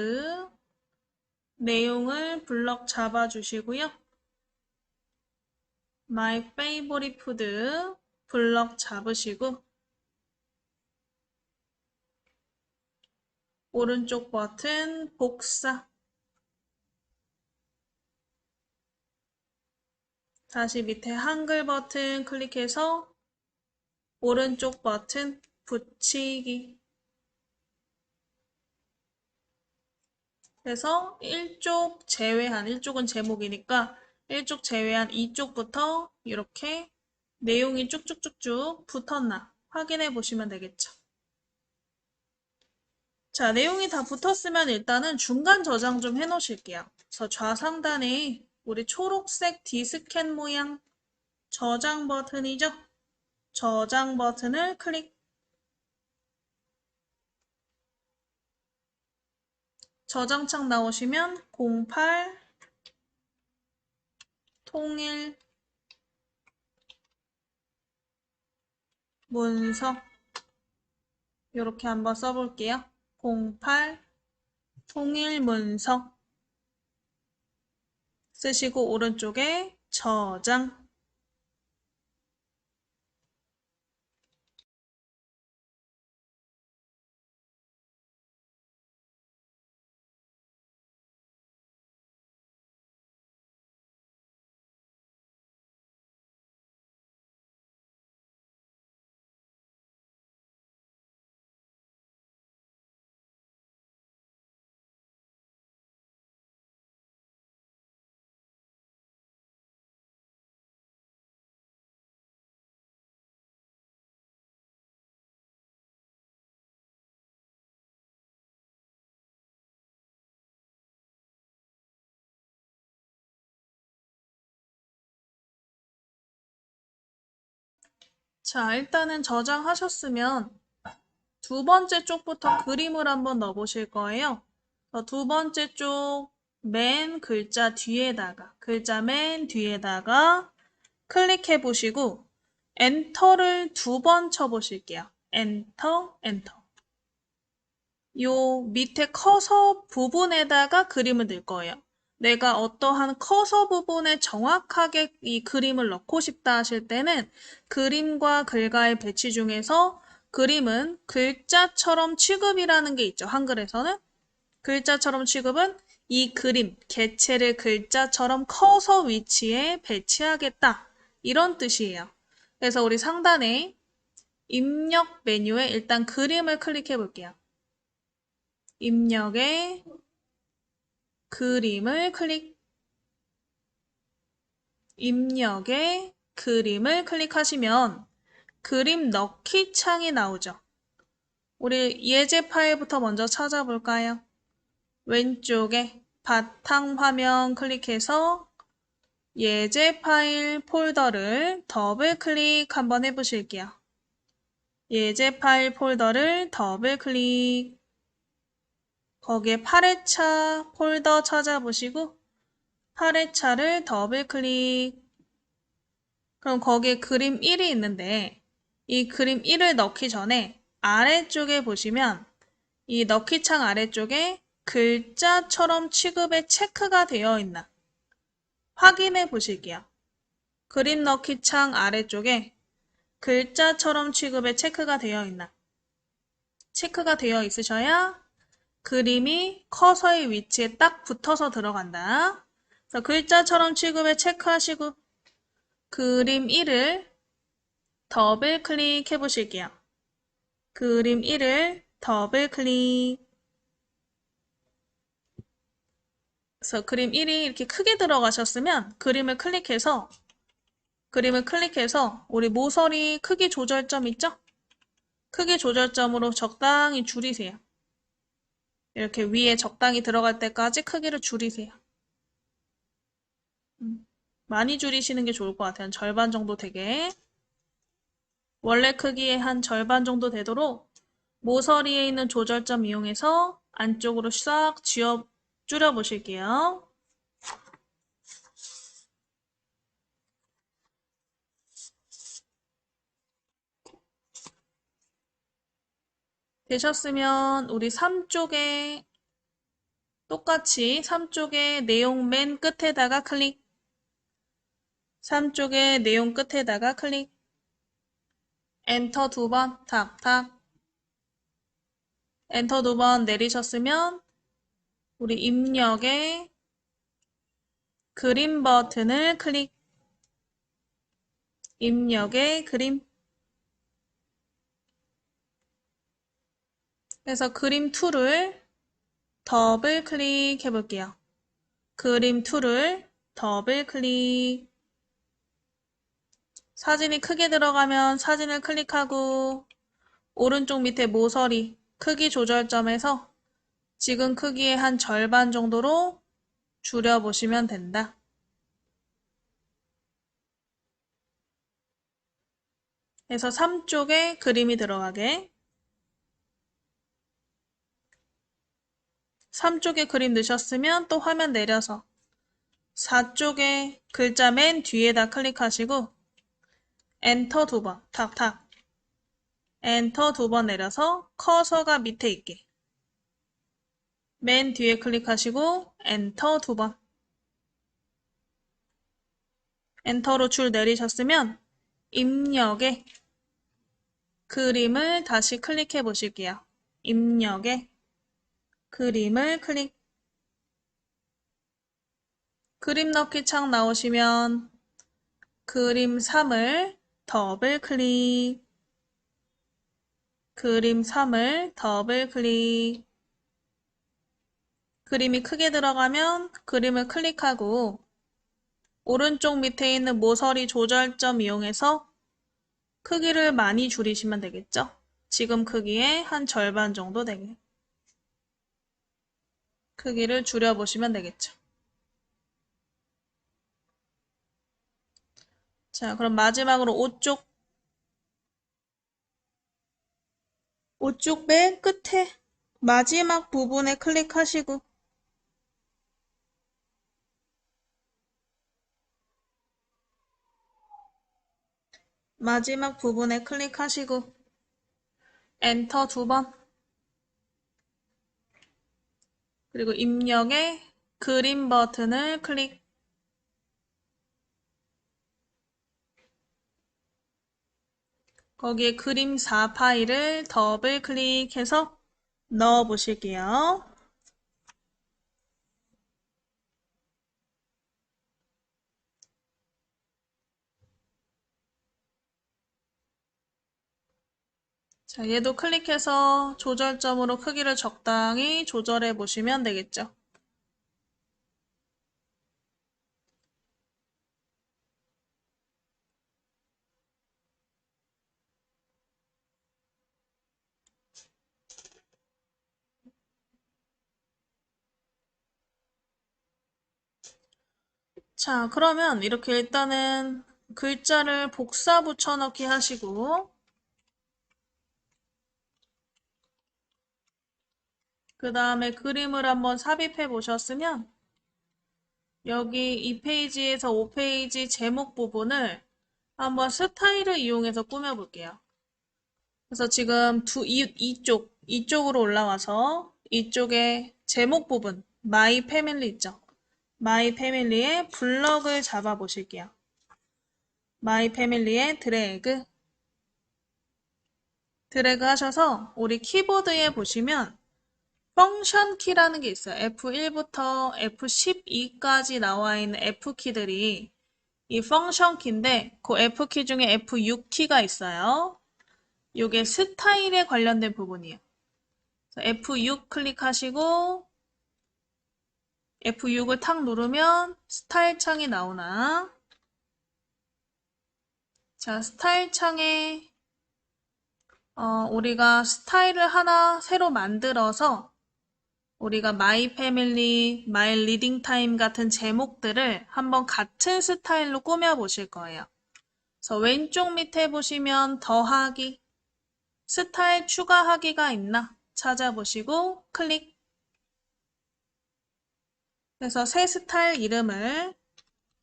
Speaker 1: 내용을 블럭 잡아주시고요. My favorite food 블럭 잡으시고 오른쪽 버튼 복사. 다시 밑에 한글 버튼 클릭해서 오른쪽 버튼 붙이기. 그래서 1쪽 제외한, 1쪽은 제목이니까 1쪽 제외한 2쪽부터 이렇게 내용이 쭉쭉쭉쭉 붙었나 확인해 보시면 되겠죠. 자, 내용이 다 붙었으면 일단은 중간 저장 좀 해 놓으실게요. 그래서 좌상단에 우리 초록색 디스켓 모양 저장 버튼이죠? 저장 버튼을 클릭. 저장창 나오시면 08 통일 문서 이렇게 한번 써볼게요. 08 통일 문서 쓰시고 오른쪽에 저장. 자, 일단은 저장하셨으면 두 번째 쪽부터 그림을 한번 넣어보실 거예요. 두 번째 쪽 맨 글자 뒤에다가, 글자 맨 뒤에다가 클릭해 보시고 엔터를 두 번 쳐보실게요. 엔터, 엔터. 요 밑에 커서 부분에다가 그림을 넣을 거예요. 내가 어떠한 커서 부분에 정확하게 이 그림을 넣고 싶다 하실 때는 그림과 글과의 배치 중에서 그림은 글자처럼 취급이라는 게 있죠. 한글에서는. 글자처럼 취급은 이 그림, 개체를 글자처럼 커서 위치에 배치하겠다. 이런 뜻이에요. 그래서 우리 상단에 입력 메뉴에 일단 그림을 클릭해 볼게요. 입력에 그림을 클릭. 입력에 그림을 클릭하시면 그림 넣기 창이 나오죠. 우리 예제 파일부터 먼저 찾아볼까요? 왼쪽에 바탕화면 클릭해서 예제 파일 폴더를 더블 클릭 한번 해보실게요. 예제 파일 폴더를 더블 클릭. 거기에 8회차 폴더 찾아보시고 8회차를 더블 클릭. 그럼 거기에 그림 1이 있는데 이 그림 1을 넣기 전에 아래쪽에 보시면 이 넣기 창 아래쪽에 글자처럼 취급에 체크가 되어 있나 확인해 보실게요. 그림 넣기 창 아래쪽에 글자처럼 취급에 체크가 되어 있나? 체크가 되어 있으셔야 그림이 커서의 위치에 딱 붙어서 들어간다. 그래서 글자처럼 취급에 체크하시고 그림 1을 더블 클릭해 보실게요. 그림 1을 더블 클릭. 그래서 그림 1이 이렇게 크게 들어가셨으면 그림을 클릭해서 우리 모서리 크기 조절점 있죠? 크기 조절점으로 적당히 줄이세요. 이렇게 위에 적당히 들어갈 때까지 크기를 줄이세요. 많이 줄이시는 게 좋을 것 같아요. 한 절반 정도 되게. 원래 크기의 한 절반 정도 되도록 모서리에 있는 조절점 이용해서 안쪽으로 싹 줄여보실게요. 되셨으면 우리 3쪽에 똑같이 3쪽에 내용 맨 끝에다가 클릭. 3쪽에 내용 끝에다가 클릭. 엔터 두 번, 탁탁. 엔터 두 번 내리셨으면 우리 입력에 그림 버튼을 클릭. 입력에 그림. 그래서 그림 툴을 더블 클릭해 볼게요. 그림 툴을 더블 클릭. 사진이 크게 들어가면 사진을 클릭하고 오른쪽 밑에 모서리 크기 조절점에서 지금 크기의 한 절반 정도로 줄여보시면 된다. 그래서 3쪽에 그림이 들어가게 3쪽에 그림 넣으셨으면 또 화면 내려서 4쪽에 글자 맨 뒤에다 클릭하시고 엔터 두 번, 탁탁. 엔터 두 번 내려서 커서가 밑에 있게 맨 뒤에 클릭하시고 엔터 두 번. 엔터로 줄 내리셨으면 입력에 그림을 다시 클릭해 보실게요. 입력에 그림을 클릭. 그림 넣기 창 나오시면 그림 3을 더블 클릭. 그림 3을 더블 클릭. 그림이 크게 들어가면 그림을 클릭하고 오른쪽 밑에 있는 모서리 조절점 이용해서 크기를 많이 줄이시면 되겠죠? 지금 크기의 한 절반 정도 되게 크기를 줄여보시면 되겠죠. 자, 그럼 마지막으로 오쪽 맨 끝에 마지막 부분에 클릭하시고 마지막 부분에 클릭하시고 엔터 2번 그리고 입력에 그림 버튼을 클릭. 거기에 그림 4 파일을 더블 클릭해서 넣어 보실게요. 자, 얘도 클릭해서 조절점으로 크기를 적당히 조절해 보시면 되겠죠. 자, 그러면 이렇게 일단은 글자를 복사 붙여넣기 하시고 그 다음에 그림을 한번 삽입해 보셨으면 여기 이 페이지에서 5페이지 제목 부분을 한번 스타일을 이용해서 꾸며볼게요. 그래서 지금 이쪽으로 올라와서 이쪽에 제목 부분, 마이 패밀리 있죠? 마이 패밀리의 블럭을 잡아 보실게요. 마이 패밀리에 드래그 하셔서 우리 키보드에 보시면 펑션 키라는 게 있어요. F1부터 F12까지 나와 있는 F키들이 이 펑션 키인데 그 F키 중에 F6키가 있어요. 이게 스타일에 관련된 부분이에요. F6 클릭하시고 F6을 탁 누르면 스타일 창이 나오나? 자, 스타일 창에 우리가 스타일을 하나 새로 만들어서 우리가 마이 패밀리, 마이 리딩 타임 같은 제목들을 한번 같은 스타일로 꾸며 보실 거예요. 그래서 왼쪽 밑에 보시면 더하기, 스타일 추가하기가 있나 찾아보시고 클릭. 그래서 새 스타일 이름을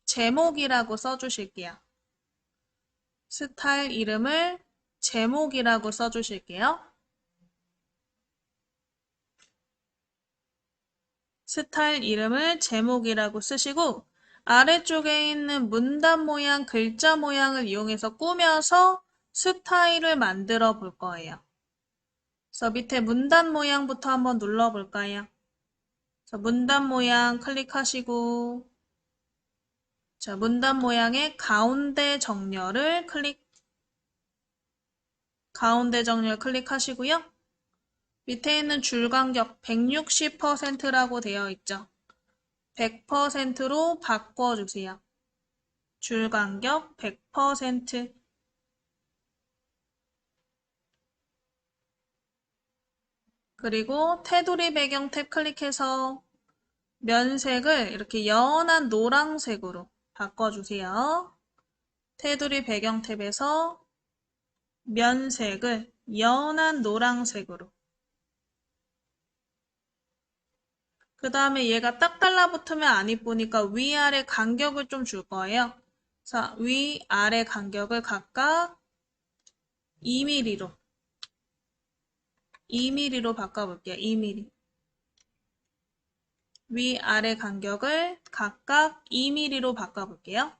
Speaker 1: 제목이라고 써주실게요. 스타일 이름을 제목이라고 써주실게요. 스타일 이름을 제목이라고 쓰시고 아래쪽에 있는 문단 모양, 글자 모양을 이용해서 꾸며서 스타일을 만들어 볼 거예요. 그래서 밑에 문단 모양부터 한번 눌러 볼까요? 그래서 문단 모양 클릭하시고 자, 문단 모양의 가운데 정렬을 클릭하시고요. 밑에 있는 줄 간격 160%라고 되어 있죠. 100%로 바꿔주세요. 줄 간격 100%. 그리고 테두리 배경 탭 클릭해서 면색을 이렇게 연한 노란색으로 바꿔주세요. 테두리 배경 탭에서 면색을 연한 노란색으로. 그 다음에 얘가 딱 달라붙으면 안 이쁘니까 위아래 간격을 좀 줄 거예요. 자, 위아래 간격을 각각 2mm로 2mm로 바꿔볼게요. 2mm. 위아래 간격을 각각 2mm로 바꿔볼게요.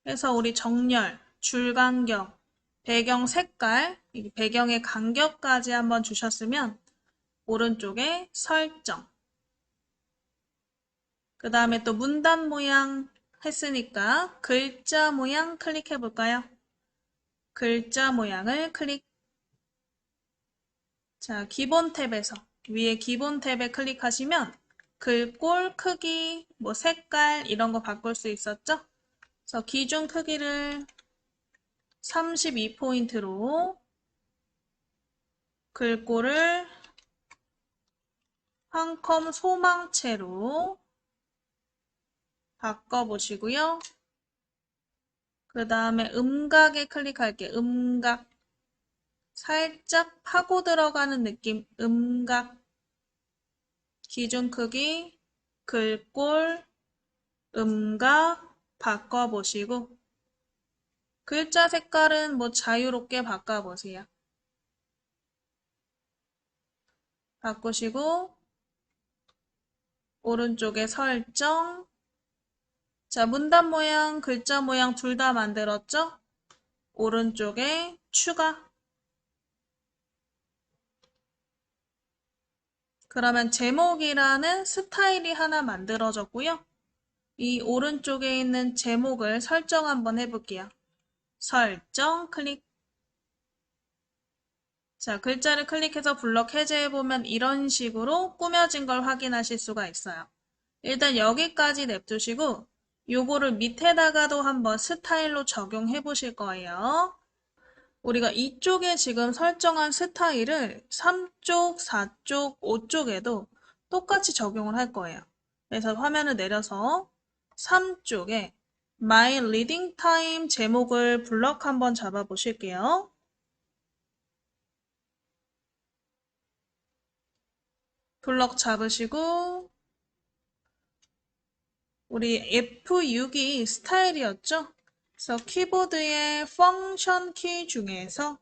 Speaker 1: 그래서 우리 정렬, 줄 간격, 배경 색깔, 이 배경의 간격까지 한번 주셨으면 오른쪽에 설정. 그 다음에 또 문단 모양 했으니까 글자 모양 클릭해 볼까요? 글자 모양을 클릭. 자, 기본 탭에서 위에 기본 탭에 클릭하시면 글꼴 크기, 뭐 색깔 이런 거 바꿀 수 있었죠? 그래서 기준 크기를 32포인트로 글꼴을 한 컴 소망체로 바꿔보시고요. 그 다음에 음각에 클릭할게요. 음각. 살짝 파고 들어가는 느낌. 음각. 기준 크기, 글꼴, 음각 바꿔보시고 글자 색깔은 뭐 자유롭게 바꿔보세요. 바꾸시고 오른쪽에 설정. 자, 문단 모양, 글자 모양 둘 다 만들었죠? 오른쪽에 추가. 그러면 제목이라는 스타일이 하나 만들어졌고요. 이 오른쪽에 있는 제목을 설정 한번 해볼게요. 설정 클릭. 자, 글자를 클릭해서 블럭 해제해보면 이런 식으로 꾸며진 걸 확인하실 수가 있어요. 일단 여기까지 냅두시고 요거를 밑에다가도 한번 스타일로 적용해 보실 거예요. 우리가 이쪽에 지금 설정한 스타일을 3쪽, 4쪽, 5쪽에도 똑같이 적용을 할 거예요. 그래서 화면을 내려서 3쪽에 My Reading Time 제목을 블럭 한번 잡아 보실게요. 블럭 잡으시고 우리 F6이 스타일이었죠? 그래서 키보드의 펑션 키 중에서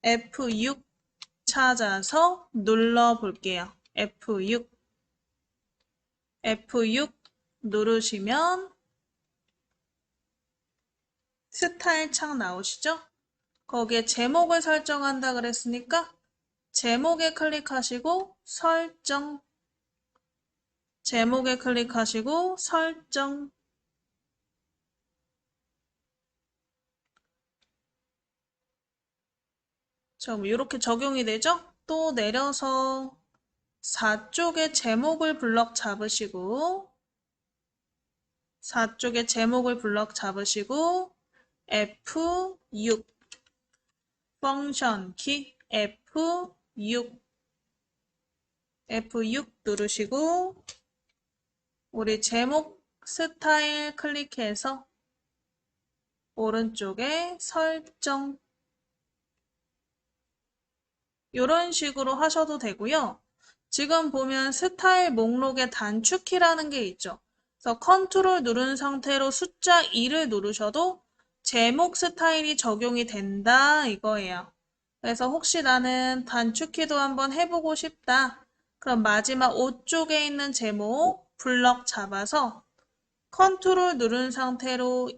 Speaker 1: F6 찾아서 눌러 볼게요. F6 누르시면 스타일 창 나오시죠? 거기에 제목을 설정한다 그랬으니까 제목에 클릭하시고 설정. 제목에 클릭하시고 설정. 자, 이렇게 적용이 되죠? 또 내려서 4쪽에 제목을 블럭 잡으시고 4쪽에 제목을 블럭 잡으시고 F6 펑션 키 F6 누르시고 우리 제목 스타일 클릭해서 오른쪽에 설정. 이런 식으로 하셔도 되고요. 지금 보면 스타일 목록에 단축키라는 게 있죠. 그래서 컨트롤 누른 상태로 숫자 2를 누르셔도 제목 스타일이 적용이 된다 이거예요. 그래서 혹시 나는 단축키도 한번 해보고 싶다. 그럼 마지막 5쪽에 있는 제목 블럭 잡아서 컨트롤 누른 상태로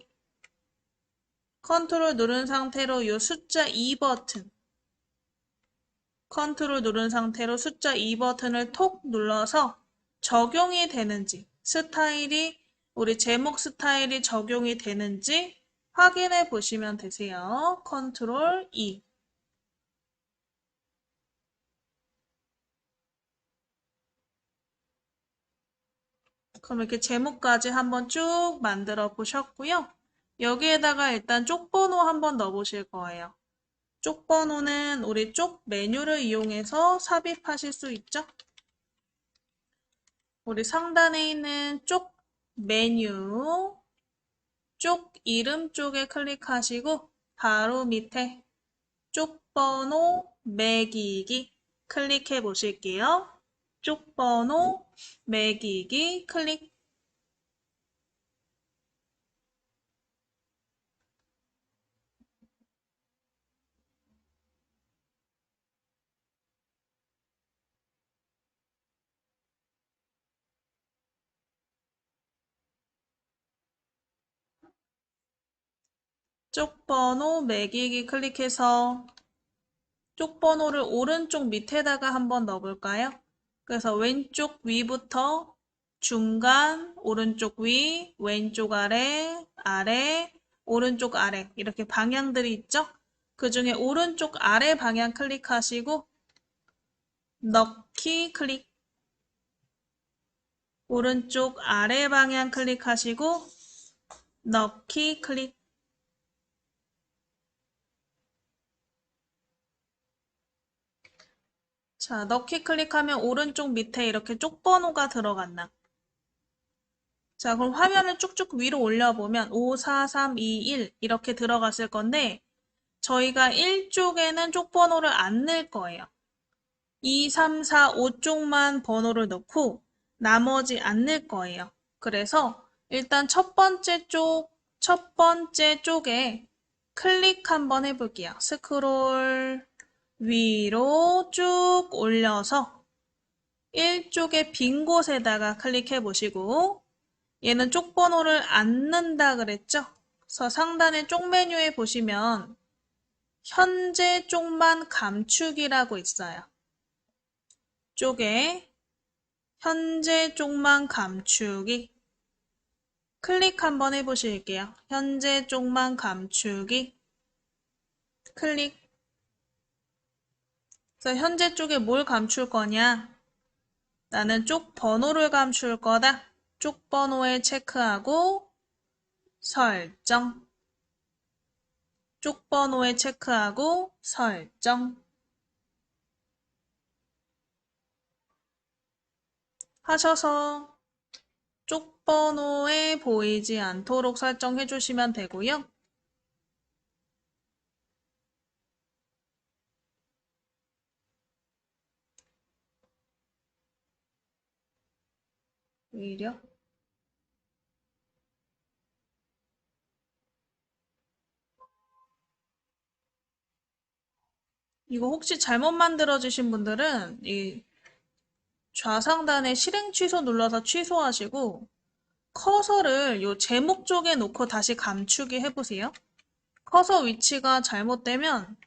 Speaker 1: 이 숫자 2 버튼 컨트롤 누른 상태로 숫자 2 버튼을 톡 눌러서 적용이 되는지 우리 제목 스타일이 적용이 되는지 확인해 보시면 되세요. 컨트롤 2. 그럼 이렇게 제목까지 한번 쭉 만들어 보셨고요. 여기에다가 일단 쪽 번호 한번 넣어 보실 거예요. 쪽 번호는 우리 쪽 메뉴를 이용해서 삽입하실 수 있죠. 우리 상단에 있는 쪽 메뉴, 쪽 이름 쪽에 클릭하시고 바로 밑에 쪽 번호 매기기 클릭해 보실게요. 쪽 번호 매기기 클릭. 쪽번호 매기기 클릭해서 쪽번호를 오른쪽 밑에다가 한번 넣어볼까요? 그래서 왼쪽 위부터 중간, 오른쪽 위, 왼쪽 아래, 아래, 오른쪽 아래 이렇게 방향들이 있죠? 그 중에 오른쪽 아래 방향 클릭하시고 넣기 클릭, 오른쪽 아래 방향 클릭하시고 넣기 클릭. 자, 넣기 클릭하면 오른쪽 밑에 이렇게 쪽번호가 들어갔나? 자, 그럼 화면을 쭉쭉 위로 올려보면 5, 4, 3, 2, 1 이렇게 들어갔을 건데 저희가 1쪽에는 쪽번호를 안 넣을 거예요. 2, 3, 4, 5쪽만 번호를 넣고 나머지 안 넣을 거예요. 그래서 일단 첫 번째 쪽에 클릭 한번 해볼게요. 스크롤 위로 쭉 올려서 1쪽의 빈 곳에다가 클릭해 보시고 얘는 쪽번호를 안 넣는다 그랬죠? 그래서 상단의 쪽 메뉴에 보시면 현재 쪽만 감추기라고 있어요. 쪽에 현재 쪽만 감추기 클릭 한번 해보실게요. 현재 쪽만 감추기 클릭. 그래서 현재 쪽에 뭘 감출 거냐? 나는 쪽 번호를 감출 거다. 쪽 번호에 체크하고 설정. 쪽 번호에 체크하고 설정. 하셔서 쪽 번호에 보이지 않도록 설정해 주시면 되고요. 오히려 이거 혹시 잘못 만들어 주신 분들은 이 좌상단에 실행 취소 눌러서 취소하시고 커서를 요 제목 쪽에 놓고 다시 감추기 해보세요. 커서 위치가 잘못되면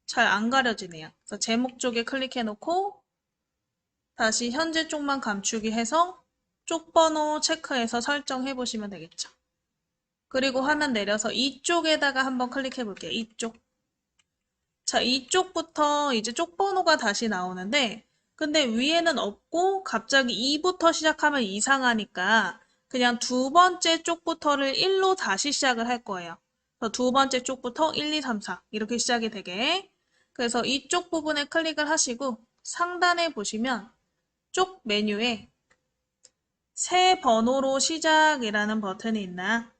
Speaker 1: 잘 안 가려지네요. 그래서 제목 쪽에 클릭해 놓고 다시 현재 쪽만 감추기 해서 쪽 번호 체크해서 설정해 보시면 되겠죠. 그리고 화면 내려서 이쪽에다가 한번 클릭해 볼게요. 이쪽. 자, 이쪽부터 이제 쪽 번호가 다시 나오는데 근데 위에는 없고 갑자기 2부터 시작하면 이상하니까 그냥 두 번째 쪽부터를 1로 다시 시작을 할 거예요. 그래서 두 번째 쪽부터 1, 2, 3, 4 이렇게 시작이 되게. 그래서 이쪽 부분에 클릭을 하시고 상단에 보시면 쪽 메뉴에 새 번호로 시작이라는 버튼이 있나?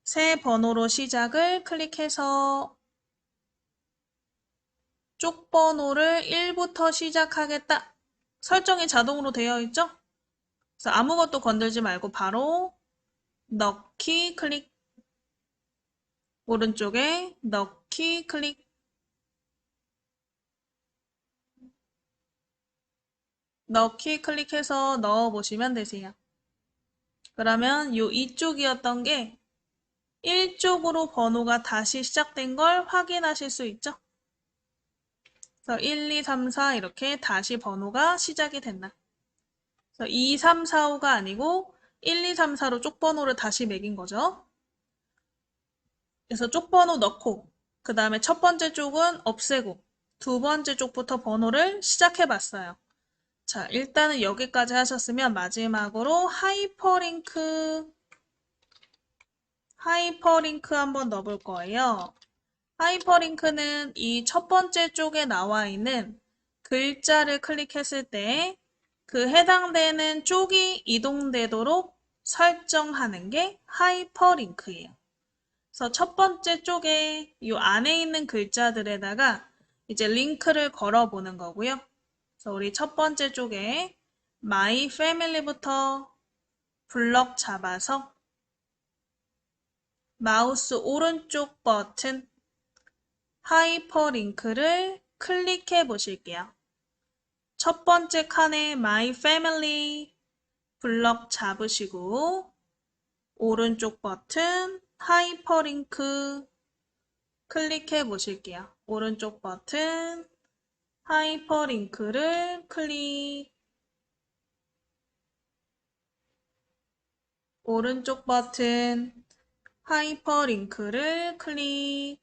Speaker 1: 새 번호로 시작을 클릭해서 쪽 번호를 1부터 시작하겠다. 설정이 자동으로 되어 있죠? 그래서 아무것도 건들지 말고 바로 넣기 클릭. 오른쪽에 넣기 클릭. 넣기 클릭해서 넣어보시면 되세요. 그러면 요 이쪽이었던 게 1쪽으로 번호가 다시 시작된 걸 확인하실 수 있죠? 그래서 1, 2, 3, 4 이렇게 다시 번호가 시작이 됐나? 그래서 2, 3, 4, 5가 아니고 1, 2, 3, 4로 쪽 번호를 다시 매긴 거죠. 그래서 쪽 번호 넣고 그 다음에 첫 번째 쪽은 없애고 두 번째 쪽부터 번호를 시작해 봤어요. 자, 일단은 여기까지 하셨으면 마지막으로 하이퍼링크 한번 넣어볼 거예요. 하이퍼링크는 이 첫 번째 쪽에 나와 있는 글자를 클릭했을 때 그 해당되는 쪽이 이동되도록 설정하는 게 하이퍼링크예요. 그래서 첫 번째 쪽에 이 안에 있는 글자들에다가 이제 링크를 걸어 보는 거고요. 그래서 우리 첫 번째 쪽에 My Family부터 블럭 잡아서 마우스 오른쪽 버튼 하이퍼링크를 클릭해 보실게요. 첫 번째 칸에 My Family 블럭 잡으시고 오른쪽 버튼 하이퍼링크 클릭해 보실게요. 오른쪽 버튼 하이퍼링크를 클릭. 오른쪽 버튼 하이퍼링크를 클릭.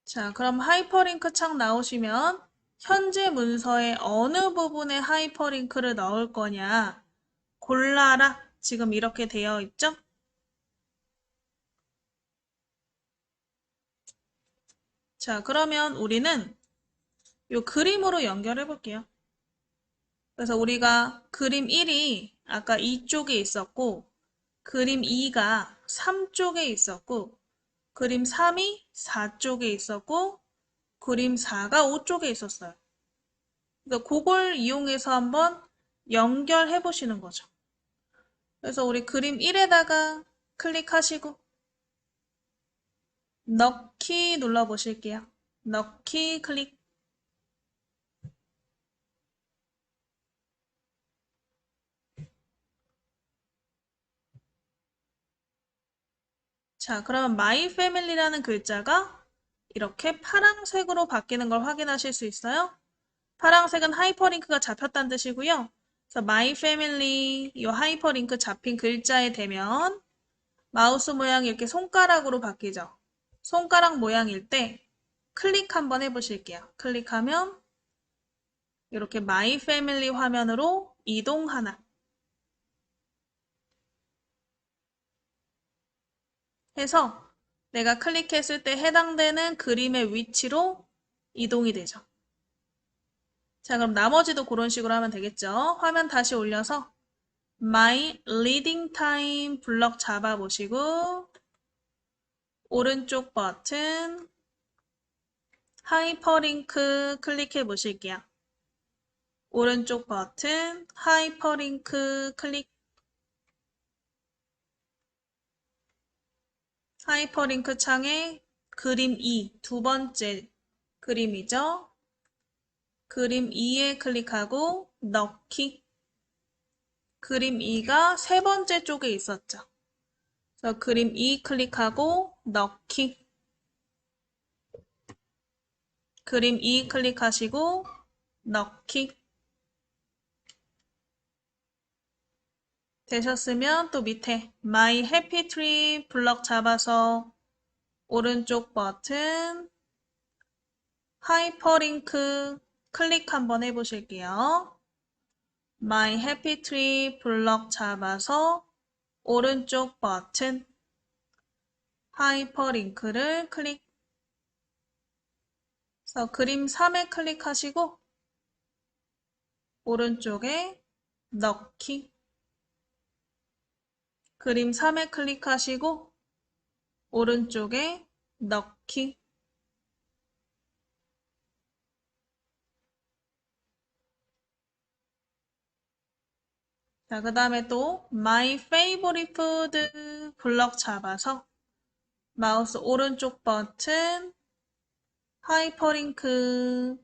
Speaker 1: 자, 그럼 하이퍼링크 창 나오시면 현재 문서의 어느 부분에 하이퍼링크를 넣을 거냐 골라라. 지금 이렇게 되어 있죠? 자, 그러면 우리는 이 그림으로 연결해 볼게요. 그래서 우리가 그림 1이 아까 이쪽에 있었고, 그림 2가 3쪽에 있었고, 그림 3이 4쪽에 있었고, 그림 4가 5쪽에 있었어요. 그러니까 그걸 이용해서 한번 연결해 보시는 거죠. 그래서 우리 그림 1에다가 클릭하시고, 넣기 눌러 보실게요. 넣기 클릭. 자, 그러면 My Family라는 글자가 이렇게 파란색으로 바뀌는 걸 확인하실 수 있어요. 파란색은 하이퍼링크가 잡혔다는 뜻이고요. 그래서 My Family 이 하이퍼링크 잡힌 글자에 대면 마우스 모양이 이렇게 손가락으로 바뀌죠. 손가락 모양일 때 클릭 한번 해보실게요. 클릭하면 이렇게 My Family 화면으로 이동하나 해서 내가 클릭했을 때 해당되는 그림의 위치로 이동이 되죠. 자, 그럼 나머지도 그런 식으로 하면 되겠죠. 화면 다시 올려서 My Reading Time 블럭 잡아보시고 오른쪽 버튼 하이퍼링크 클릭해 보실게요. 오른쪽 버튼 하이퍼링크 클릭. 하이퍼링크 창에 그림 2, 두 번째 그림이죠. 그림 2에 클릭하고 넣기. 그림 2가 세 번째 쪽에 있었죠. 그래서 그림 2 클릭하고 넣기. 그림 2 클릭하시고 넣기. 되셨으면 또 밑에 My Happy Tree 블럭 잡아서 오른쪽 버튼 하이퍼링크 클릭 한번 해보실게요. My Happy Tree 블럭 잡아서 오른쪽 버튼 하이퍼링크를 클릭. 그래서 그림 3에 클릭하시고 오른쪽에 넣기. 그림 3에 클릭하시고 오른쪽에 넣기. 자, 그 다음에 또 My Favorite Food 블럭 잡아서 마우스 오른쪽 버튼 하이퍼링크.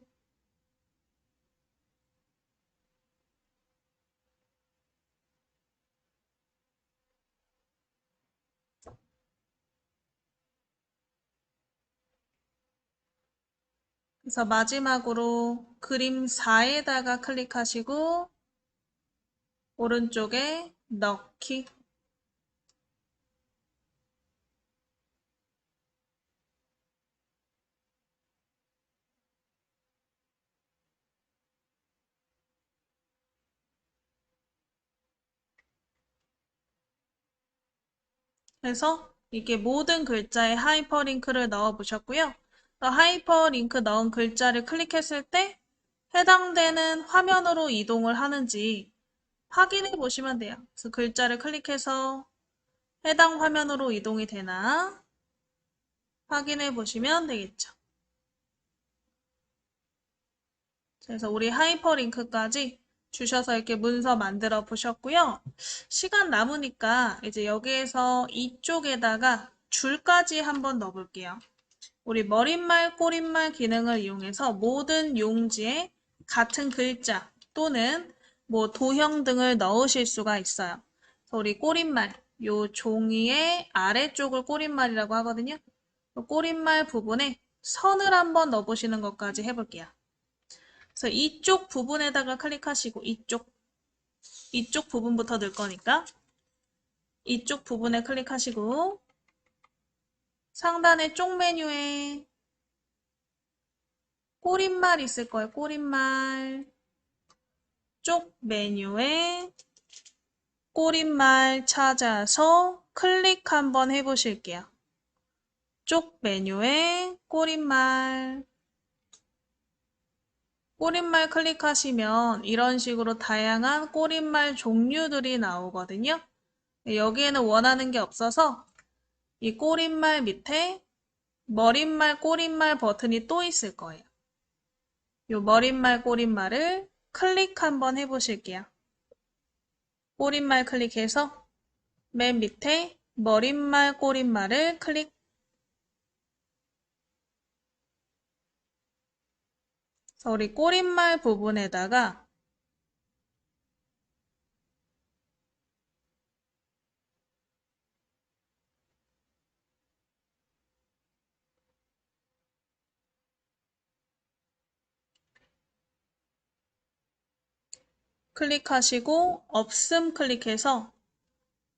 Speaker 1: 그래서 마지막으로 그림 4에다가 클릭하시고 오른쪽에 넣기. 해서 이게 모든 글자에 하이퍼링크를 넣어 보셨고요. 하이퍼링크 넣은 글자를 클릭했을 때 해당되는 화면으로 이동을 하는지 확인해 보시면 돼요. 그래서 글자를 클릭해서 해당 화면으로 이동이 되나 확인해 보시면 되겠죠. 그래서 우리 하이퍼링크까지 주셔서 이렇게 문서 만들어 보셨고요. 시간 남으니까 이제 여기에서 이쪽에다가 줄까지 한번 넣어 볼게요. 우리 머릿말, 꼬릿말 기능을 이용해서 모든 용지에 같은 글자, 또는 뭐 도형 등을 넣으실 수가 있어요. 그래서 우리 꼬릿말, 요 종이의 아래쪽을 꼬릿말이라고 하거든요. 꼬릿말 부분에 선을 한번 넣어보시는 것까지 해볼게요. 그래서 이쪽 부분에다가 클릭하시고 이쪽 부분부터 넣을 거니까 이쪽 부분에 클릭하시고 상단의 쪽 메뉴에 꼬릿말 있을 거예요. 꼬릿말 쪽 메뉴에 꼬릿말 찾아서 클릭 한번 해보실게요. 쪽 메뉴에 꼬릿말 클릭하시면 이런 식으로 다양한 꼬릿말 종류들이 나오거든요. 여기에는 원하는 게 없어서 이 꼬릿말 밑에 머릿말, 꼬릿말 버튼이 또 있을 거예요. 이 머릿말, 꼬릿말을 클릭 한번 해보실게요. 꼬릿말 클릭해서 맨 밑에 머릿말, 꼬릿말을 클릭. 그래서 우리 꼬릿말 부분에다가 클릭하시고 없음 클릭해서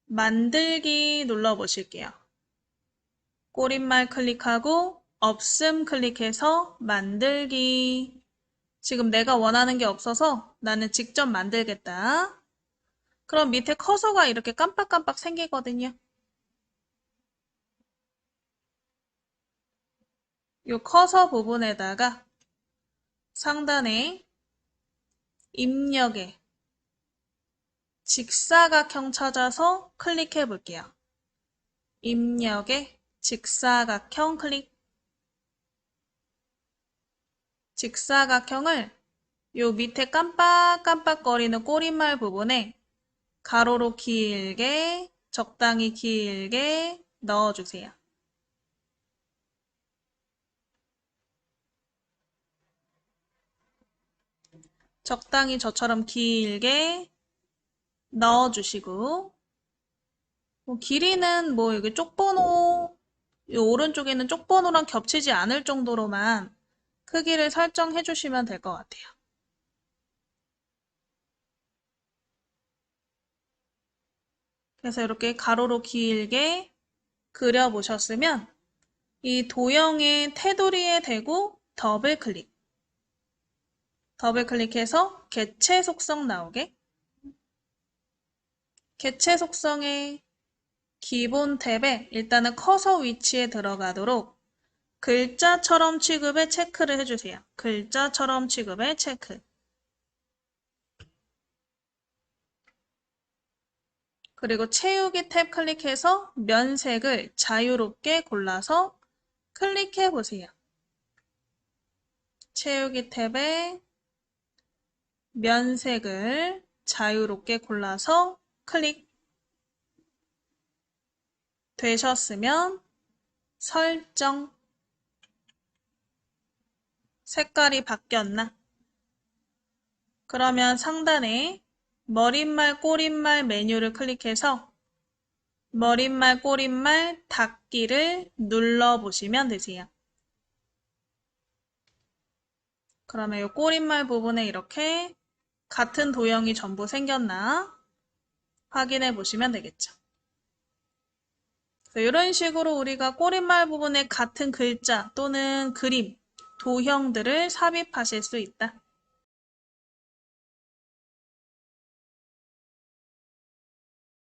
Speaker 1: 만들기 눌러보실게요. 꼬릿말 클릭하고 없음 클릭해서 만들기. 지금 내가 원하는 게 없어서 나는 직접 만들겠다. 그럼 밑에 커서가 이렇게 깜빡깜빡 생기거든요. 이 커서 부분에다가 상단에 입력에 직사각형 찾아서 클릭해 볼게요. 입력에 직사각형 클릭. 직사각형을 요 밑에 깜빡깜빡거리는 꼬릿말 부분에 가로로 길게, 적당히 길게 넣어주세요. 적당히 저처럼 길게 넣어주시고 길이는 뭐 여기 쪽번호, 이 오른쪽에는 쪽번호랑 겹치지 않을 정도로만 크기를 설정해 주시면 될 것 같아요. 그래서 이렇게 가로로 길게 그려보셨으면 이 도형의 테두리에 대고 더블 클릭해서 개체 속성 나오게. 개체 속성의 기본 탭에 일단은 커서 위치에 들어가도록 글자처럼 취급에 체크를 해주세요. 글자처럼 취급에 체크. 그리고 채우기 탭 클릭해서 면색을 자유롭게 골라서 클릭해 보세요. 채우기 탭에 면색을 자유롭게 골라서 클릭. 되셨으면 설정. 색깔이 바뀌었나? 그러면 상단에 머릿말, 꼬릿말 메뉴를 클릭해서 머릿말, 꼬릿말 닫기를 눌러보시면 되세요. 그러면 이 꼬릿말 부분에 이렇게 같은 도형이 전부 생겼나 확인해 보시면 되겠죠. 이런 식으로 우리가 꼬릿말 부분에 같은 글자 또는 그림, 도형들을 삽입하실 수 있다.